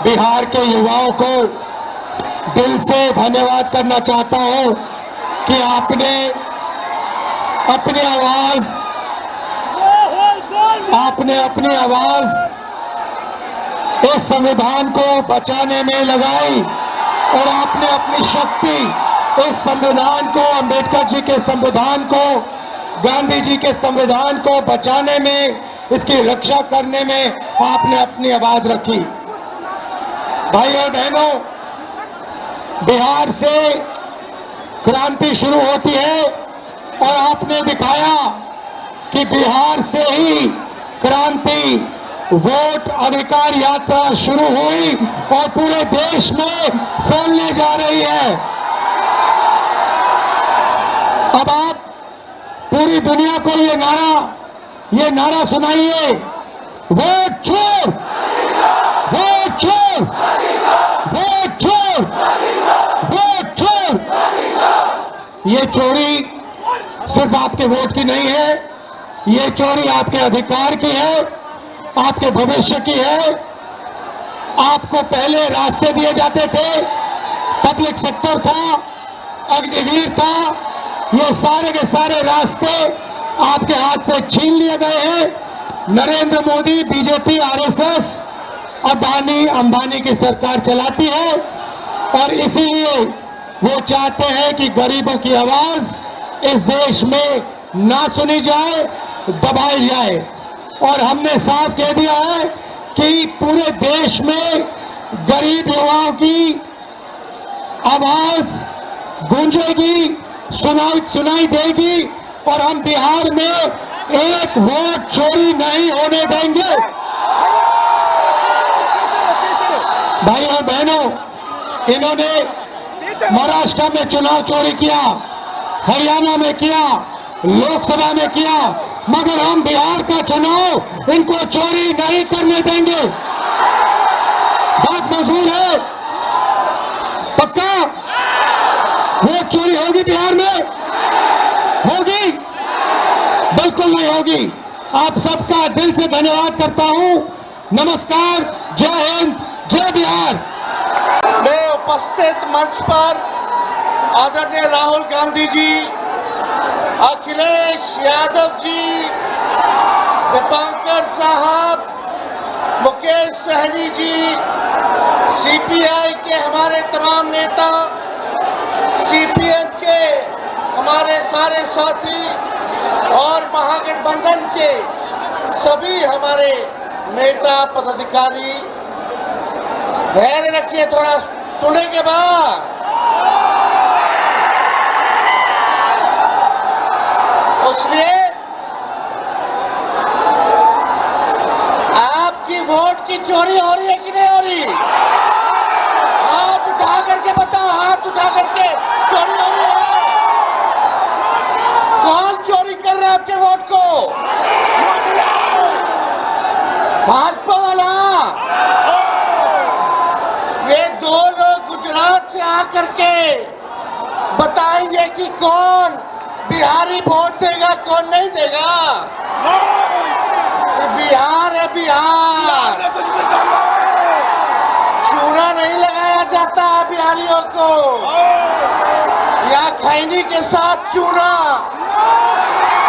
[SPEAKER 1] बिहार के युवाओं को दिल से धन्यवाद करना चाहता हूं कि आपने अपनी आवाज इस संविधान को बचाने में लगाई और आपने अपनी शक्ति इस संविधान को, अंबेडकर जी के संविधान को गांधी जी के संविधान को बचाने में, इसकी रक्षा करने में आपने अपनी आवाज रखी। भाइयों बहनों, बिहार से क्रांति शुरू होती है और आपने दिखाया कि बिहार से ही क्रांति, वोट अधिकार यात्रा शुरू हुई और पूरे देश में फैलने जा रही है। अब आप पूरी दुनिया को ये नारा सुनाइए, वोट चोर, वोट चोर, वोट चोर, वोट चोर। ये चोरी सिर्फ आपके वोट की नहीं है, ये चोरी आपके अधिकार की है, आपके भविष्य की है। आपको पहले रास्ते दिए जाते थे, पब्लिक सेक्टर था, अग्निवीर था, ये सारे के सारे रास्ते आपके हाथ से छीन लिए गए हैं। नरेंद्र मोदी, बीजेपी, आरएसएस, अदानी अंबानी की सरकार चलाती है और इसीलिए वो चाहते हैं कि गरीबों की आवाज इस देश में ना सुनी जाए, दबाई जाए। और हमने साफ कह दिया है कि पूरे देश में गरीब युवाओं की आवाज गूंजेगी, सुनाई देगी और हम बिहार में एक वोट चोरी नहीं होने देंगे। भाइयों बहनों, इन्होंने महाराष्ट्र में चुनाव चोरी किया, हरियाणा में किया, लोकसभा में किया, मगर हम बिहार का चुनाव इनको चोरी नहीं करने देंगे। बात मंजूर है? पक्का वोट चोरी होगी बिहार में? होगी? बिल्कुल नहीं होगी। आप सबका दिल से धन्यवाद करता हूं। नमस्कार, जय हिंद, जय बिहार।
[SPEAKER 2] में उपस्थित मंच पर आदरणीय राहुल गांधी जी, अखिलेश यादव जी, दीपांकर साहब, मुकेश सहनी जी, सीपीआई के हमारे तमाम नेता, सीपीएम के हमारे सारे साथी और महागठबंधन के सभी हमारे नेता पदाधिकारी, धैर्य रखिए, थोड़ा सुनेंगे बाद। इसलिए आपकी वोट की चोरी हो रही है कि नहीं हो रही? हाथ उठा करके बताओ, हाथ उठा करके चोरी हो रही है? कौन चोरी कर रहा है आपके वोट को? भाजपा वाला। ये दो लोग गुजरात से आकर के बताएंगे कि कौन बिहारी वोट देगा, कौन नहीं देगा। ये बिहार है, बिहार। चूना नहीं लगाया जाता है बिहारियों को, या खैनी के साथ चूना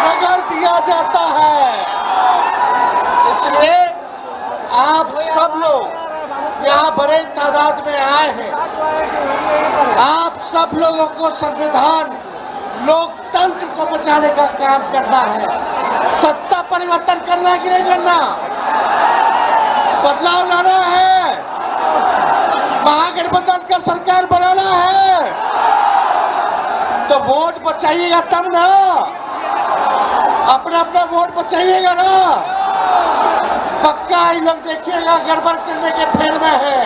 [SPEAKER 2] रगड़ दिया जाता है। इसलिए आप सब लोग यहाँ बड़े तादाद में आए हैं। आप सब लोगों को संविधान, लोकतंत्र को बचाने का काम करना है। सत्ता परिवर्तन करना है कि नहीं करना? बदलाव लाना है, महागठबंधन का सरकार बनाना है। तो वोट बचाइएगा तब ना, अपना अपना वोट बचाइएगा ना। पक्का इन लोग देखिएगा गड़बड़ करने के फेर में है।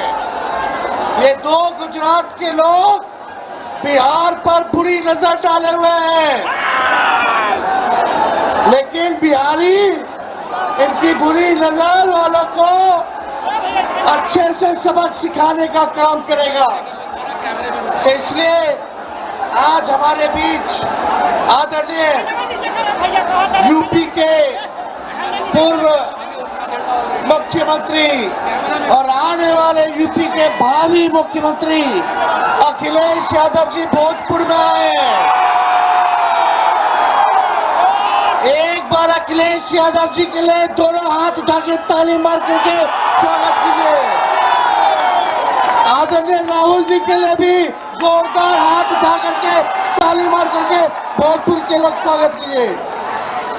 [SPEAKER 2] ये दो गुजरात के लोग बिहार पर बुरी नजर डाले हुए हैं, लेकिन बिहारी इनकी बुरी नजर वालों को अच्छे से सबक सिखाने का काम करेगा। इसलिए आज हमारे बीच आदरणीय यूपी के पूर्व मुख्यमंत्री और आने वाले यूपी के भावी मुख्यमंत्री अखिलेश यादव जी भोजपुर में आए हैं। एक बार अखिलेश यादव जी के लिए दोनों हाथ उठा के ताली मार करके स्वागत कीजिए। आदरणीय राहुल जी के लिए भी जोरदार हाथ उठा करके ताली मार करके भोजपुर के लोग स्वागत कीजिए।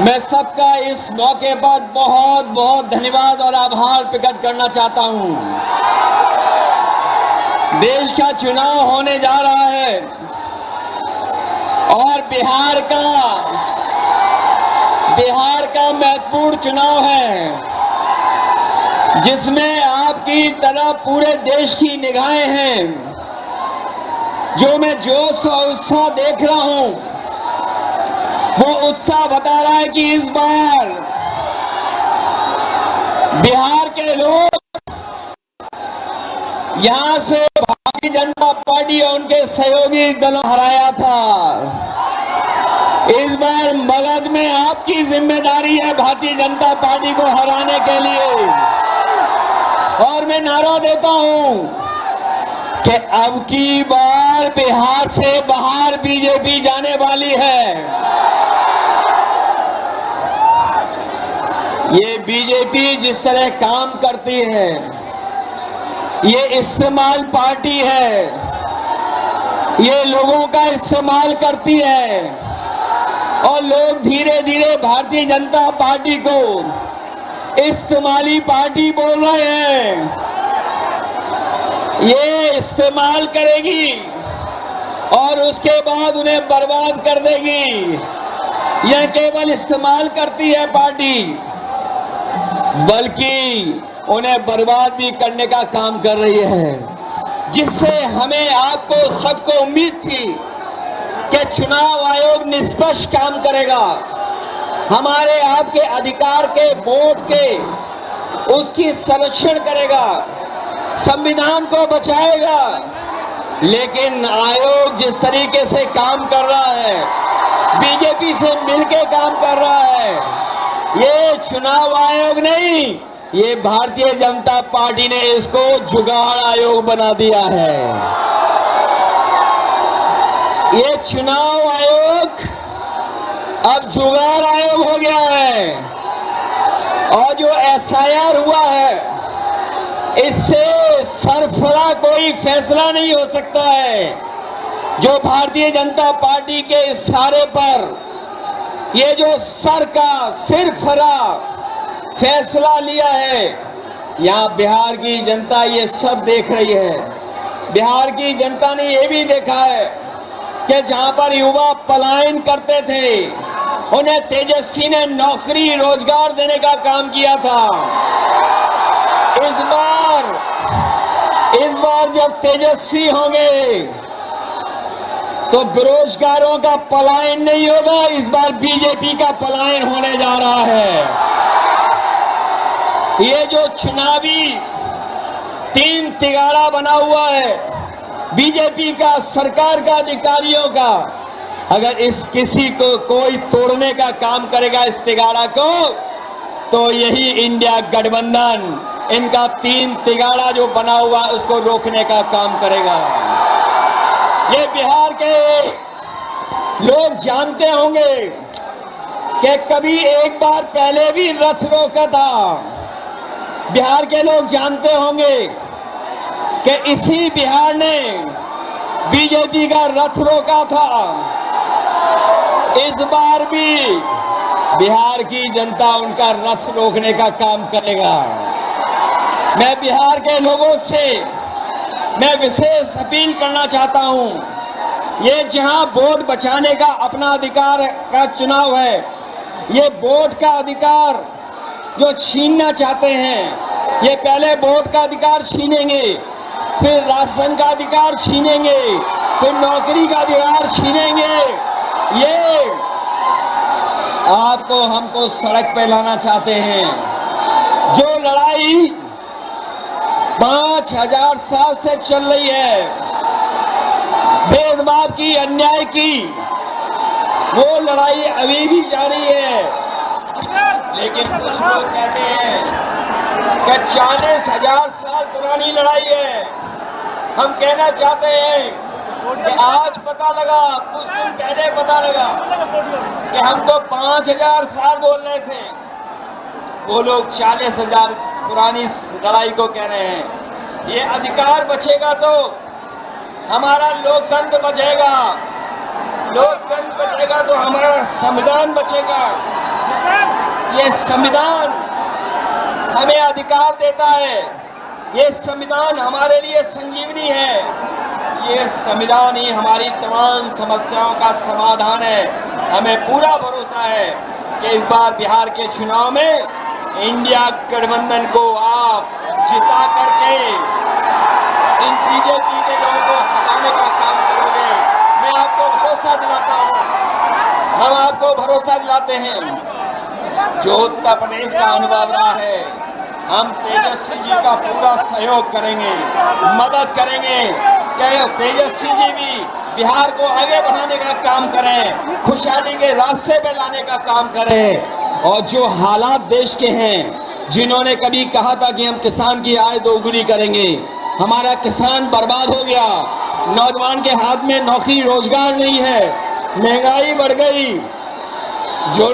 [SPEAKER 5] मैं सबका इस मौके पर बहुत बहुत धन्यवाद और आभार प्रकट करना चाहता हूं। देश का चुनाव होने जा रहा है और बिहार का महत्वपूर्ण चुनाव है, जिसमें आपकी तरह पूरे देश की निगाहें हैं। जो मैं जोश और उत्साह देख रहा हूं, वो उत्साह बता रहा है कि इस बार बिहार के लोग यहां से भारतीय जनता पार्टी और उनके सहयोगी दलों हराया था। इस बार मगध में आपकी जिम्मेदारी है भारतीय जनता पार्टी को हराने के लिए। और मैं नारा देता हूं कि अब की बार बिहार से बाहर बीजेपी जाने वाली है। ये बीजेपी जिस तरह काम करती है, ये इस्तेमाल पार्टी है, ये लोगों का इस्तेमाल करती है और लोग धीरे धीरे भारतीय जनता पार्टी को इस्तेमाली पार्टी बोल रहे हैं। ये इस्तेमाल करेगी और उसके बाद उन्हें बर्बाद कर देगी। यह केवल इस्तेमाल करती है पार्टी, बल्कि उन्हें बर्बाद भी करने का काम कर रही है, जिससे हमें आपको सबको उम्मीद थी कि चुनाव आयोग निष्पक्ष काम करेगा, हमारे आपके अधिकार के वोट के उसकी संरक्षण करेगा, संविधान को बचाएगा। लेकिन आयोग जिस तरीके से काम कर रहा है, बीजेपी से मिलकर काम कर रहा है, ये चुनाव आयोग नहीं, ये भारतीय जनता पार्टी ने इसको जुगाड़ आयोग बना दिया है। ये चुनाव आयोग अब जुगाड़ आयोग हो गया है। और जो एसआईआर हुआ है, इससे सरफरा कोई फैसला नहीं हो सकता है। जो भारतीय जनता पार्टी के इशारे पर ये जो सर का सिरफरा फैसला लिया है, यहाँ बिहार की जनता ये सब देख रही है। बिहार की जनता ने ये भी देखा है कि जहां पर युवा पलायन करते थे, उन्हें तेजस्वी ने नौकरी रोजगार देने का काम किया था। इस बार जब तेजस्वी होंगे तो बेरोजगारों का पलायन नहीं होगा, इस बार बीजेपी का पलायन होने जा रहा है। ये जो चुनावी 3 तिगाड़ा बना हुआ है बीजेपी का, सरकार का, अधिकारियों का, अगर इस किसी को कोई तोड़ने का काम करेगा इस तिगाड़ा को, तो यही इंडिया गठबंधन इनका 3 तिगाड़ा जो बना हुआ उसको रोकने का काम करेगा। ये बिहार के लोग जानते होंगे कि कभी एक बार पहले भी रथ रोका था। बिहार के लोग जानते होंगे कि इसी बिहार ने बीजेपी का रथ रोका था। इस बार भी बिहार की जनता उनका रथ रोकने का काम करेगा। मैं बिहार के लोगों से मैं विशेष अपील करना चाहता हूं। ये जहां वोट बचाने का अपना अधिकार का चुनाव है, ये वोट का अधिकार जो छीनना चाहते हैं, ये पहले वोट का अधिकार छीनेंगे, फिर राशन का अधिकार छीनेंगे, फिर नौकरी का अधिकार छीनेंगे। ये आपको हमको सड़क पे लाना चाहते हैं। जो लड़ाई 5000 साल से चल रही है, भेदभाव की, अन्याय की, वो लड़ाई अभी भी जारी है। लेकिन कुछ लोग कहते हैं कि 40,000 साल पुरानी लड़ाई है। हम कहना चाहते हैं कि आज पता लगा, कुछ दिन पहले पता लगा कि हम तो 5000 साल बोल रहे थे, वो लोग 40,000 पुरानी लड़ाई को कह रहे हैं। ये अधिकार बचेगा तो हमारा लोकतंत्र बचेगा, लोकतंत्र बचेगा तो हमारा संविधान बचेगा। ये संविधान हमें अधिकार देता है, ये संविधान हमारे लिए संजीवनी है, ये संविधान ही हमारी तमाम समस्याओं का समाधान है। हमें पूरा भरोसा है कि इस बार बिहार के चुनाव में इंडिया गठबंधन को आप जिता करके इन बीजेपी के लोगों को हटाने का काम करोगे। मैं आपको भरोसा दिलाता हूं, हम आपको भरोसा दिलाते हैं। जो उत्तर प्रदेश का अनुभव रहा है, हम तेजस्वी जी का पूरा सहयोग करेंगे, मदद करेंगे कि तेजस्वी जी भी बिहार को आगे बढ़ाने का काम करें, खुशहाली के रास्ते पे लाने का काम करें। और जो हालात देश के हैं, जिन्होंने कभी कहा था कि हम किसान की आय दोगुनी करेंगे, हमारा किसान बर्बाद हो गया, नौजवान के हाथ में नौकरी रोजगार नहीं है, महंगाई बढ़ गई। जो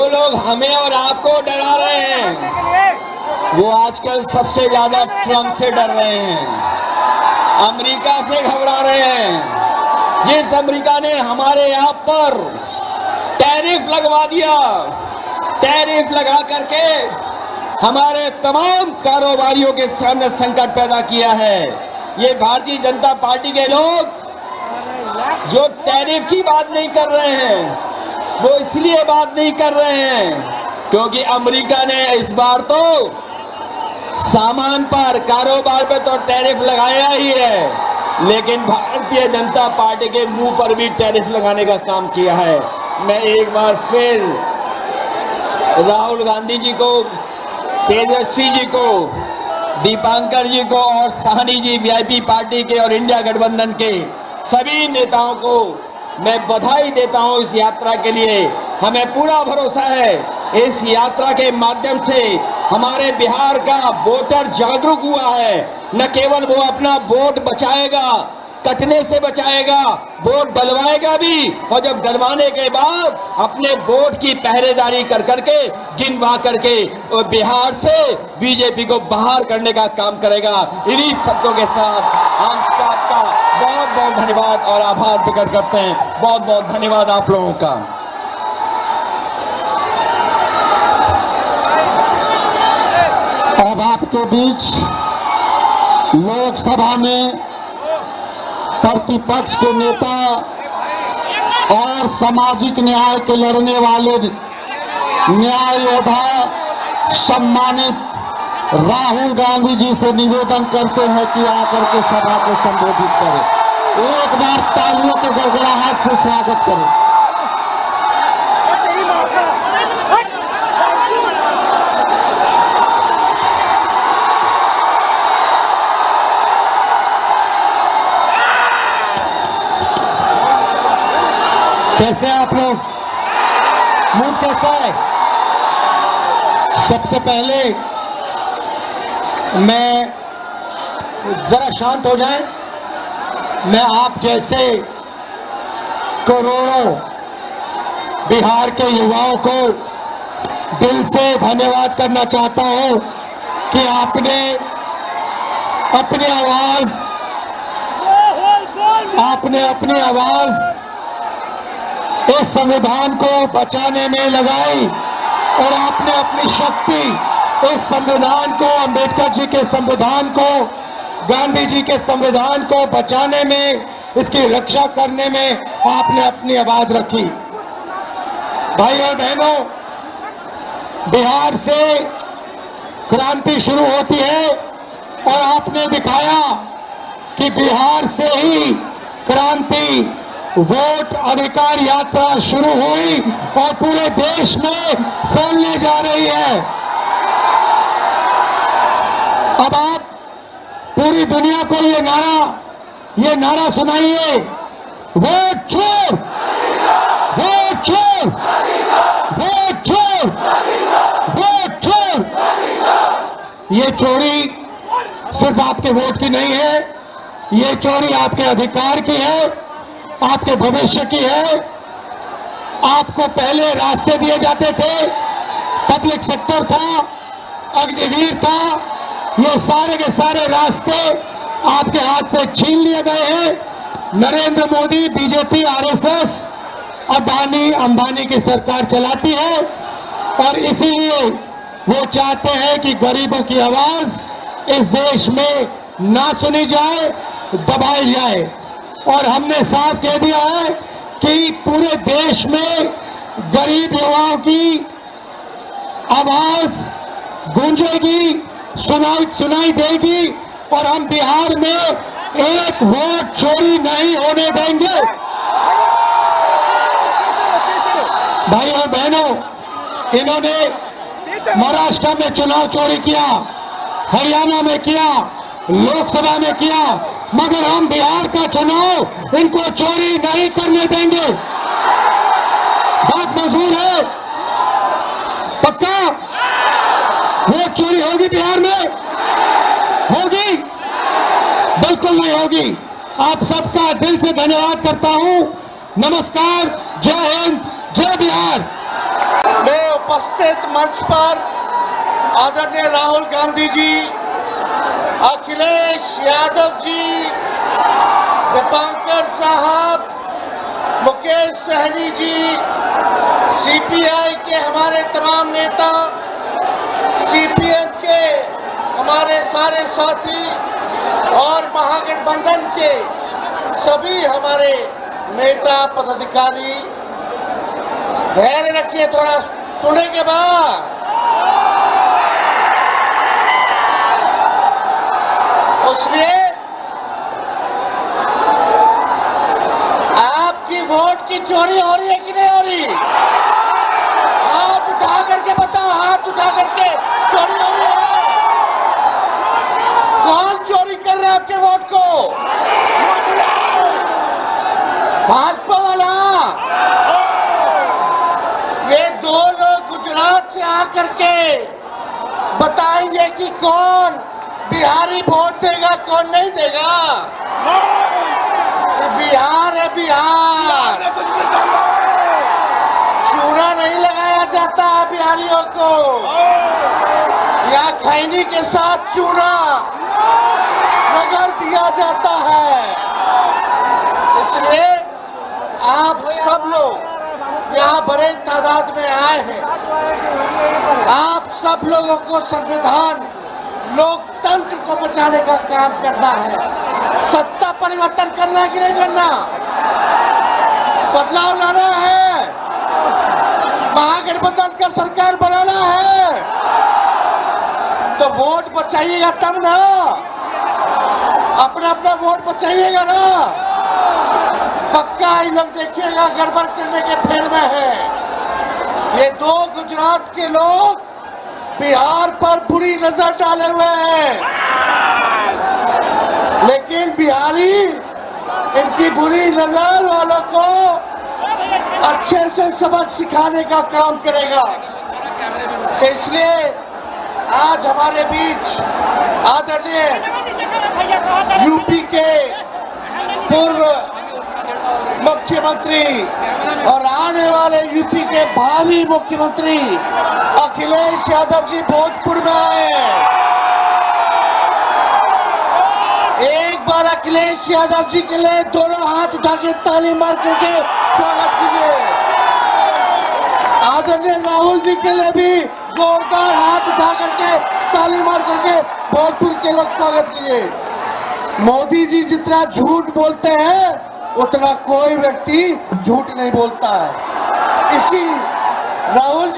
[SPEAKER 5] लोग हमें और आपको डरा रहे हैं, वो आजकल सबसे ज्यादा ट्रंप से डर रहे हैं, अमेरिका से घबरा रहे हैं। जिस अमेरिका ने हमारे आप पर टैरिफ लगवा दिया, टैरिफ लगा करके हमारे तमाम कारोबारियों के सामने संकट पैदा किया है। ये भारतीय जनता पार्टी के लोग जो टैरिफ की बात नहीं कर रहे हैं, वो इसलिए बात नहीं कर रहे हैं क्योंकि अमेरिका ने इस बार तो सामान पर, कारोबार पे तो टैरिफ लगाया ही है, लेकिन भारतीय जनता पार्टी के मुंह पर भी टैरिफ लगाने का काम किया है। मैं एक बार फिर राहुल गांधी जी को, तेजस्वी जी को, दीपांकर जी को और साहनी जी वीआईपी पार्टी के और इंडिया गठबंधन के सभी नेताओं को मैं बधाई देता हूं इस यात्रा के लिए। हमें पूरा भरोसा है इस यात्रा के माध्यम से हमारे बिहार का वोटर जागरूक हुआ है। न केवल वो अपना वोट बचाएगा, कटने से बचाएगा, वोट डलवाएगा भी, और जब डलवाने के बाद अपने वोट की पहरेदारी कर करके, गिनवा करके और बिहार से बीजेपी को बाहर करने का काम करेगा। इन्हीं शब्दों के साथ हम सबका बहुत बहुत धन्यवाद और आभार प्रकट करते हैं। बहुत बहुत धन्यवाद आप लोगों का।
[SPEAKER 2] अब आपके बीच लोकसभा में प्रतिपक्ष के नेता और सामाजिक न्याय के लड़ने वाले न्याय योद्धा सम्मानित राहुल गांधी जी से निवेदन करते हैं कि आकर के सभा को संबोधित करें। एक बार तालियों के गड़गड़ाहट से स्वागत करें।
[SPEAKER 1] कैसे हैं आप लोग? मूड कैसा है? सबसे पहले मैं जरा शांत हो जाएं। मैं आप जैसे करोड़ों बिहार के युवाओं को दिल से धन्यवाद करना चाहता हूं कि आपने अपनी आवाज इस संविधान को बचाने में लगाई और आपने अपनी शक्ति इस संविधान को, अंबेडकर जी के संविधान को, गांधी जी के संविधान को बचाने में, इसकी रक्षा करने में आपने अपनी आवाज रखी। भाई और बहनों, बिहार से क्रांति शुरू होती है और आपने दिखाया कि बिहार से ही क्रांति, वोट अधिकार यात्रा शुरू हुई और पूरे देश में फैलने जा रही है। अब आप पूरी दुनिया को ये नारा सुनाइए, वोट चोर, वोट चोर, वोट चोर, वोट चोर। ये चोरी सिर्फ आपके वोट की नहीं है, ये चोरी आपके अधिकार की है, आपके भविष्य की है। आपको पहले रास्ते दिए जाते थे, पब्लिक सेक्टर था, अग्निवीर था, ये सारे के सारे रास्ते आपके हाथ से छीन लिए गए हैं। नरेंद्र मोदी, बीजेपी, आरएसएस अडानी अंबानी की सरकार चलाती है और इसीलिए वो चाहते हैं कि गरीबों की आवाज इस देश में ना सुनी जाए, दबाई जाए। और हमने साफ कह दिया है कि पूरे देश में गरीब युवाओं की आवाज गूंजेगी, सुनाई देगी और हम बिहार में एक वोट चोरी नहीं होने देंगे। भाइयों और बहनों, इन्होंने महाराष्ट्र में चुनाव चोरी किया, हरियाणा में किया, लोकसभा में किया, मगर हम बिहार का चुनाव इनको चोरी नहीं करने देंगे। बात मंजूर है? पक्का? वोट चोरी होगी बिहार में? होगी? बिल्कुल नहीं होगी। आप सबका दिल से धन्यवाद करता हूं। नमस्कार, जय हिंद, जय बिहार।
[SPEAKER 4] मैं उपस्थित मंच पर आदरणीय राहुल गांधी जी, अखिलेश यादव जी, दीपांकर साहब, मुकेश सहनी जी, सीपीआई के हमारे तमाम नेता, सीपीएम के हमारे सारे साथी और महागठबंधन के सभी हमारे नेता पदाधिकारी, धैर्य रखिए, थोड़ा सुने के बाद। इसलिए आपकी वोट की चोरी हो रही है कि नहीं हो रही? हाथ उठा करके बताओ, हाथ उठा करके चोरी हो रही है? कौन चोरी कर रहा है आपके वोट को? भाजपा वाला। ये दो लोग गुजरात से आकर के बताएंगे कि कौन बिहारी वोट देगा, कौन नहीं देगा। ये बिहार है, बिहार। चूना नहीं लगाया जाता है बिहारियों को, या खैनी के साथ चूना रगड़ दिया जाता है। इसलिए आप सब लोग यहाँ बड़े तादाद में आए हैं। आप सब लोगों को संविधान, लोकतंत्र को बचाने का काम करना है। सत्ता परिवर्तन करना है कि नहीं करना? बदलाव लाना है, महागठबंधन का सरकार बनाना है। तो वोट बचाइएगा तब ना, अपना अपना वोट बचाइएगा ना। पक्का इन लोग देखिएगा गड़बड़ करने के फेर में है। ये दो गुजरात के लोग बिहार पर बुरी नजर डाले हुए हैं, लेकिन बिहारी इनकी बुरी नजर वालों को अच्छे से सबक सिखाने का काम करेगा। इसलिए आज हमारे बीच आदरणीय यूपी के पूर्व मुख्यमंत्री और आने वाले यूपी के भावी मुख्यमंत्री अखिलेश यादव जी भोजपुर में आए हैं। एक बार अखिलेश यादव जी के लिए दोनों हाथ उठा के ताली मार करके स्वागत कीजिए। आदरणीय राहुल जी के लिए भी जोरदार हाथ उठा करके ताली मार करके भोजपुर के लोग स्वागत कीजिए। मोदी जी जितना झूठ बोलते हैं उतना कोई व्यक्ति झूठ नहीं बोलता है। इसी राहुल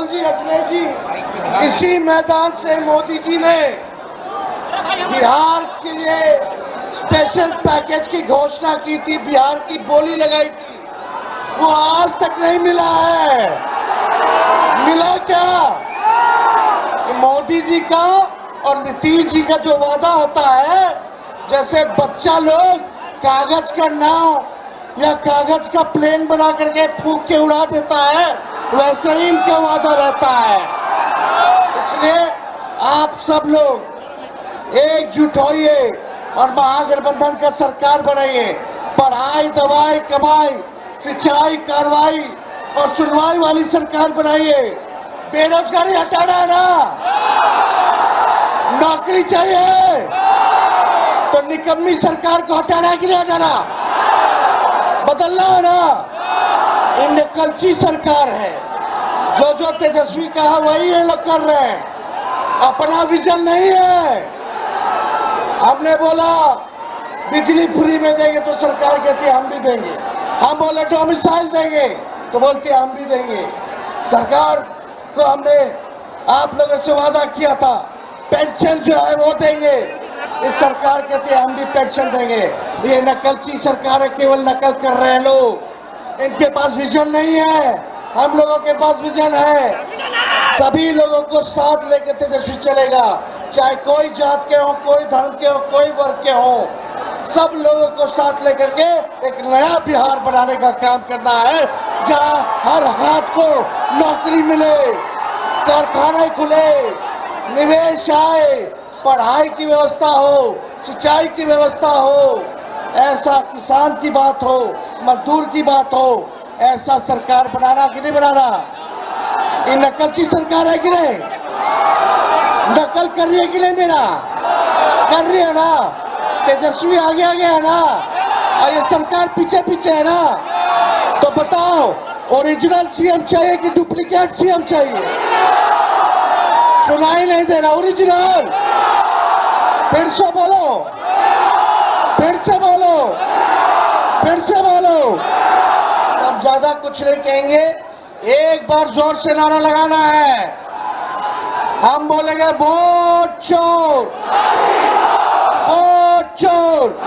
[SPEAKER 4] जी अखिलेश जी, इसी मैदान से मोदी जी ने बिहार के लिए स्पेशल पैकेज की घोषणा की थी, बिहार की बोली लगाई थी। वो आज तक नहीं मिला है। मिला क्या? मोदी जी का और नीतीश जी का जो वादा होता है, जैसे बच्चा लोग कागज का नाव या कागज का प्लेन बना करके फूंक के उड़ा देता है, वैसे ही इनका वादा रहता है। इसलिए आप सब लोग एकजुट होइए और महागठबंधन का सरकार बनाइए। पढ़ाई, दवाई, कमाई, सिंचाई, कार्रवाई और सुनवाई वाली सरकार बनाइए। बेरोजगारी हटाना है ना, नौकरी चाहिए तो निकम्मी सरकार को हटाना है कि नहीं हटाना?
[SPEAKER 1] बदलना है ना। ये नकलची सरकार है। जो तेजस्वी कहा वही ये लोग कर रहे हैं, अपना विजन नहीं है। हमने बोला बिजली फ्री में देंगे तो सरकार कहती है हम भी देंगे। हम बोले डोमिसाइल देंगे तो बोलती है हम भी देंगे। सरकार को हमने आप लोगों से वादा किया था पेंशन जो है वो देंगे, इस सरकार कहती है हम भी पेंशन देंगे। ये नकलची सरकार है, केवल नकल कर रहे हैं लोग। इनके पास विजन नहीं है, हम लोगों के पास विजन है। सभी लोगों को साथ लेकर तेजस्वी चलेगा, चाहे कोई जात के हो, कोई धर्म के हो, कोई वर्ग के हो, सब लोगों को साथ लेकर के एक नया बिहार बनाने का काम करना है, जहां हर हाथ को नौकरी मिले, कारखाने खुले, निवेश आए, पढ़ाई की व्यवस्था हो, सिंचाई की व्यवस्था हो, ऐसा किसान की बात हो, मजदूर की बात हो, ऐसा सरकार बनाना कि नहीं बनाना। ये नकलची सरकार है कि नहीं? नकल कर रही है कि नहीं? मेरा कर रही है ना। तेजस्वी आगे आगे है ना, और ये सरकार पीछे पीछे है ना। तो बताओ ओरिजिनल सीएम चाहिए कि डुप्लीकेट सीएम चाहिए? सुनाई नहीं दे रहा। ओरिजिनल फिर से बोलो, फिर से बोलो, फिर से बोलो। अब ज्यादा कुछ नहीं कहेंगे, एक बार जोर से नारा लगाना है। हम बोलेंगे वोट चोर, वोट चोर।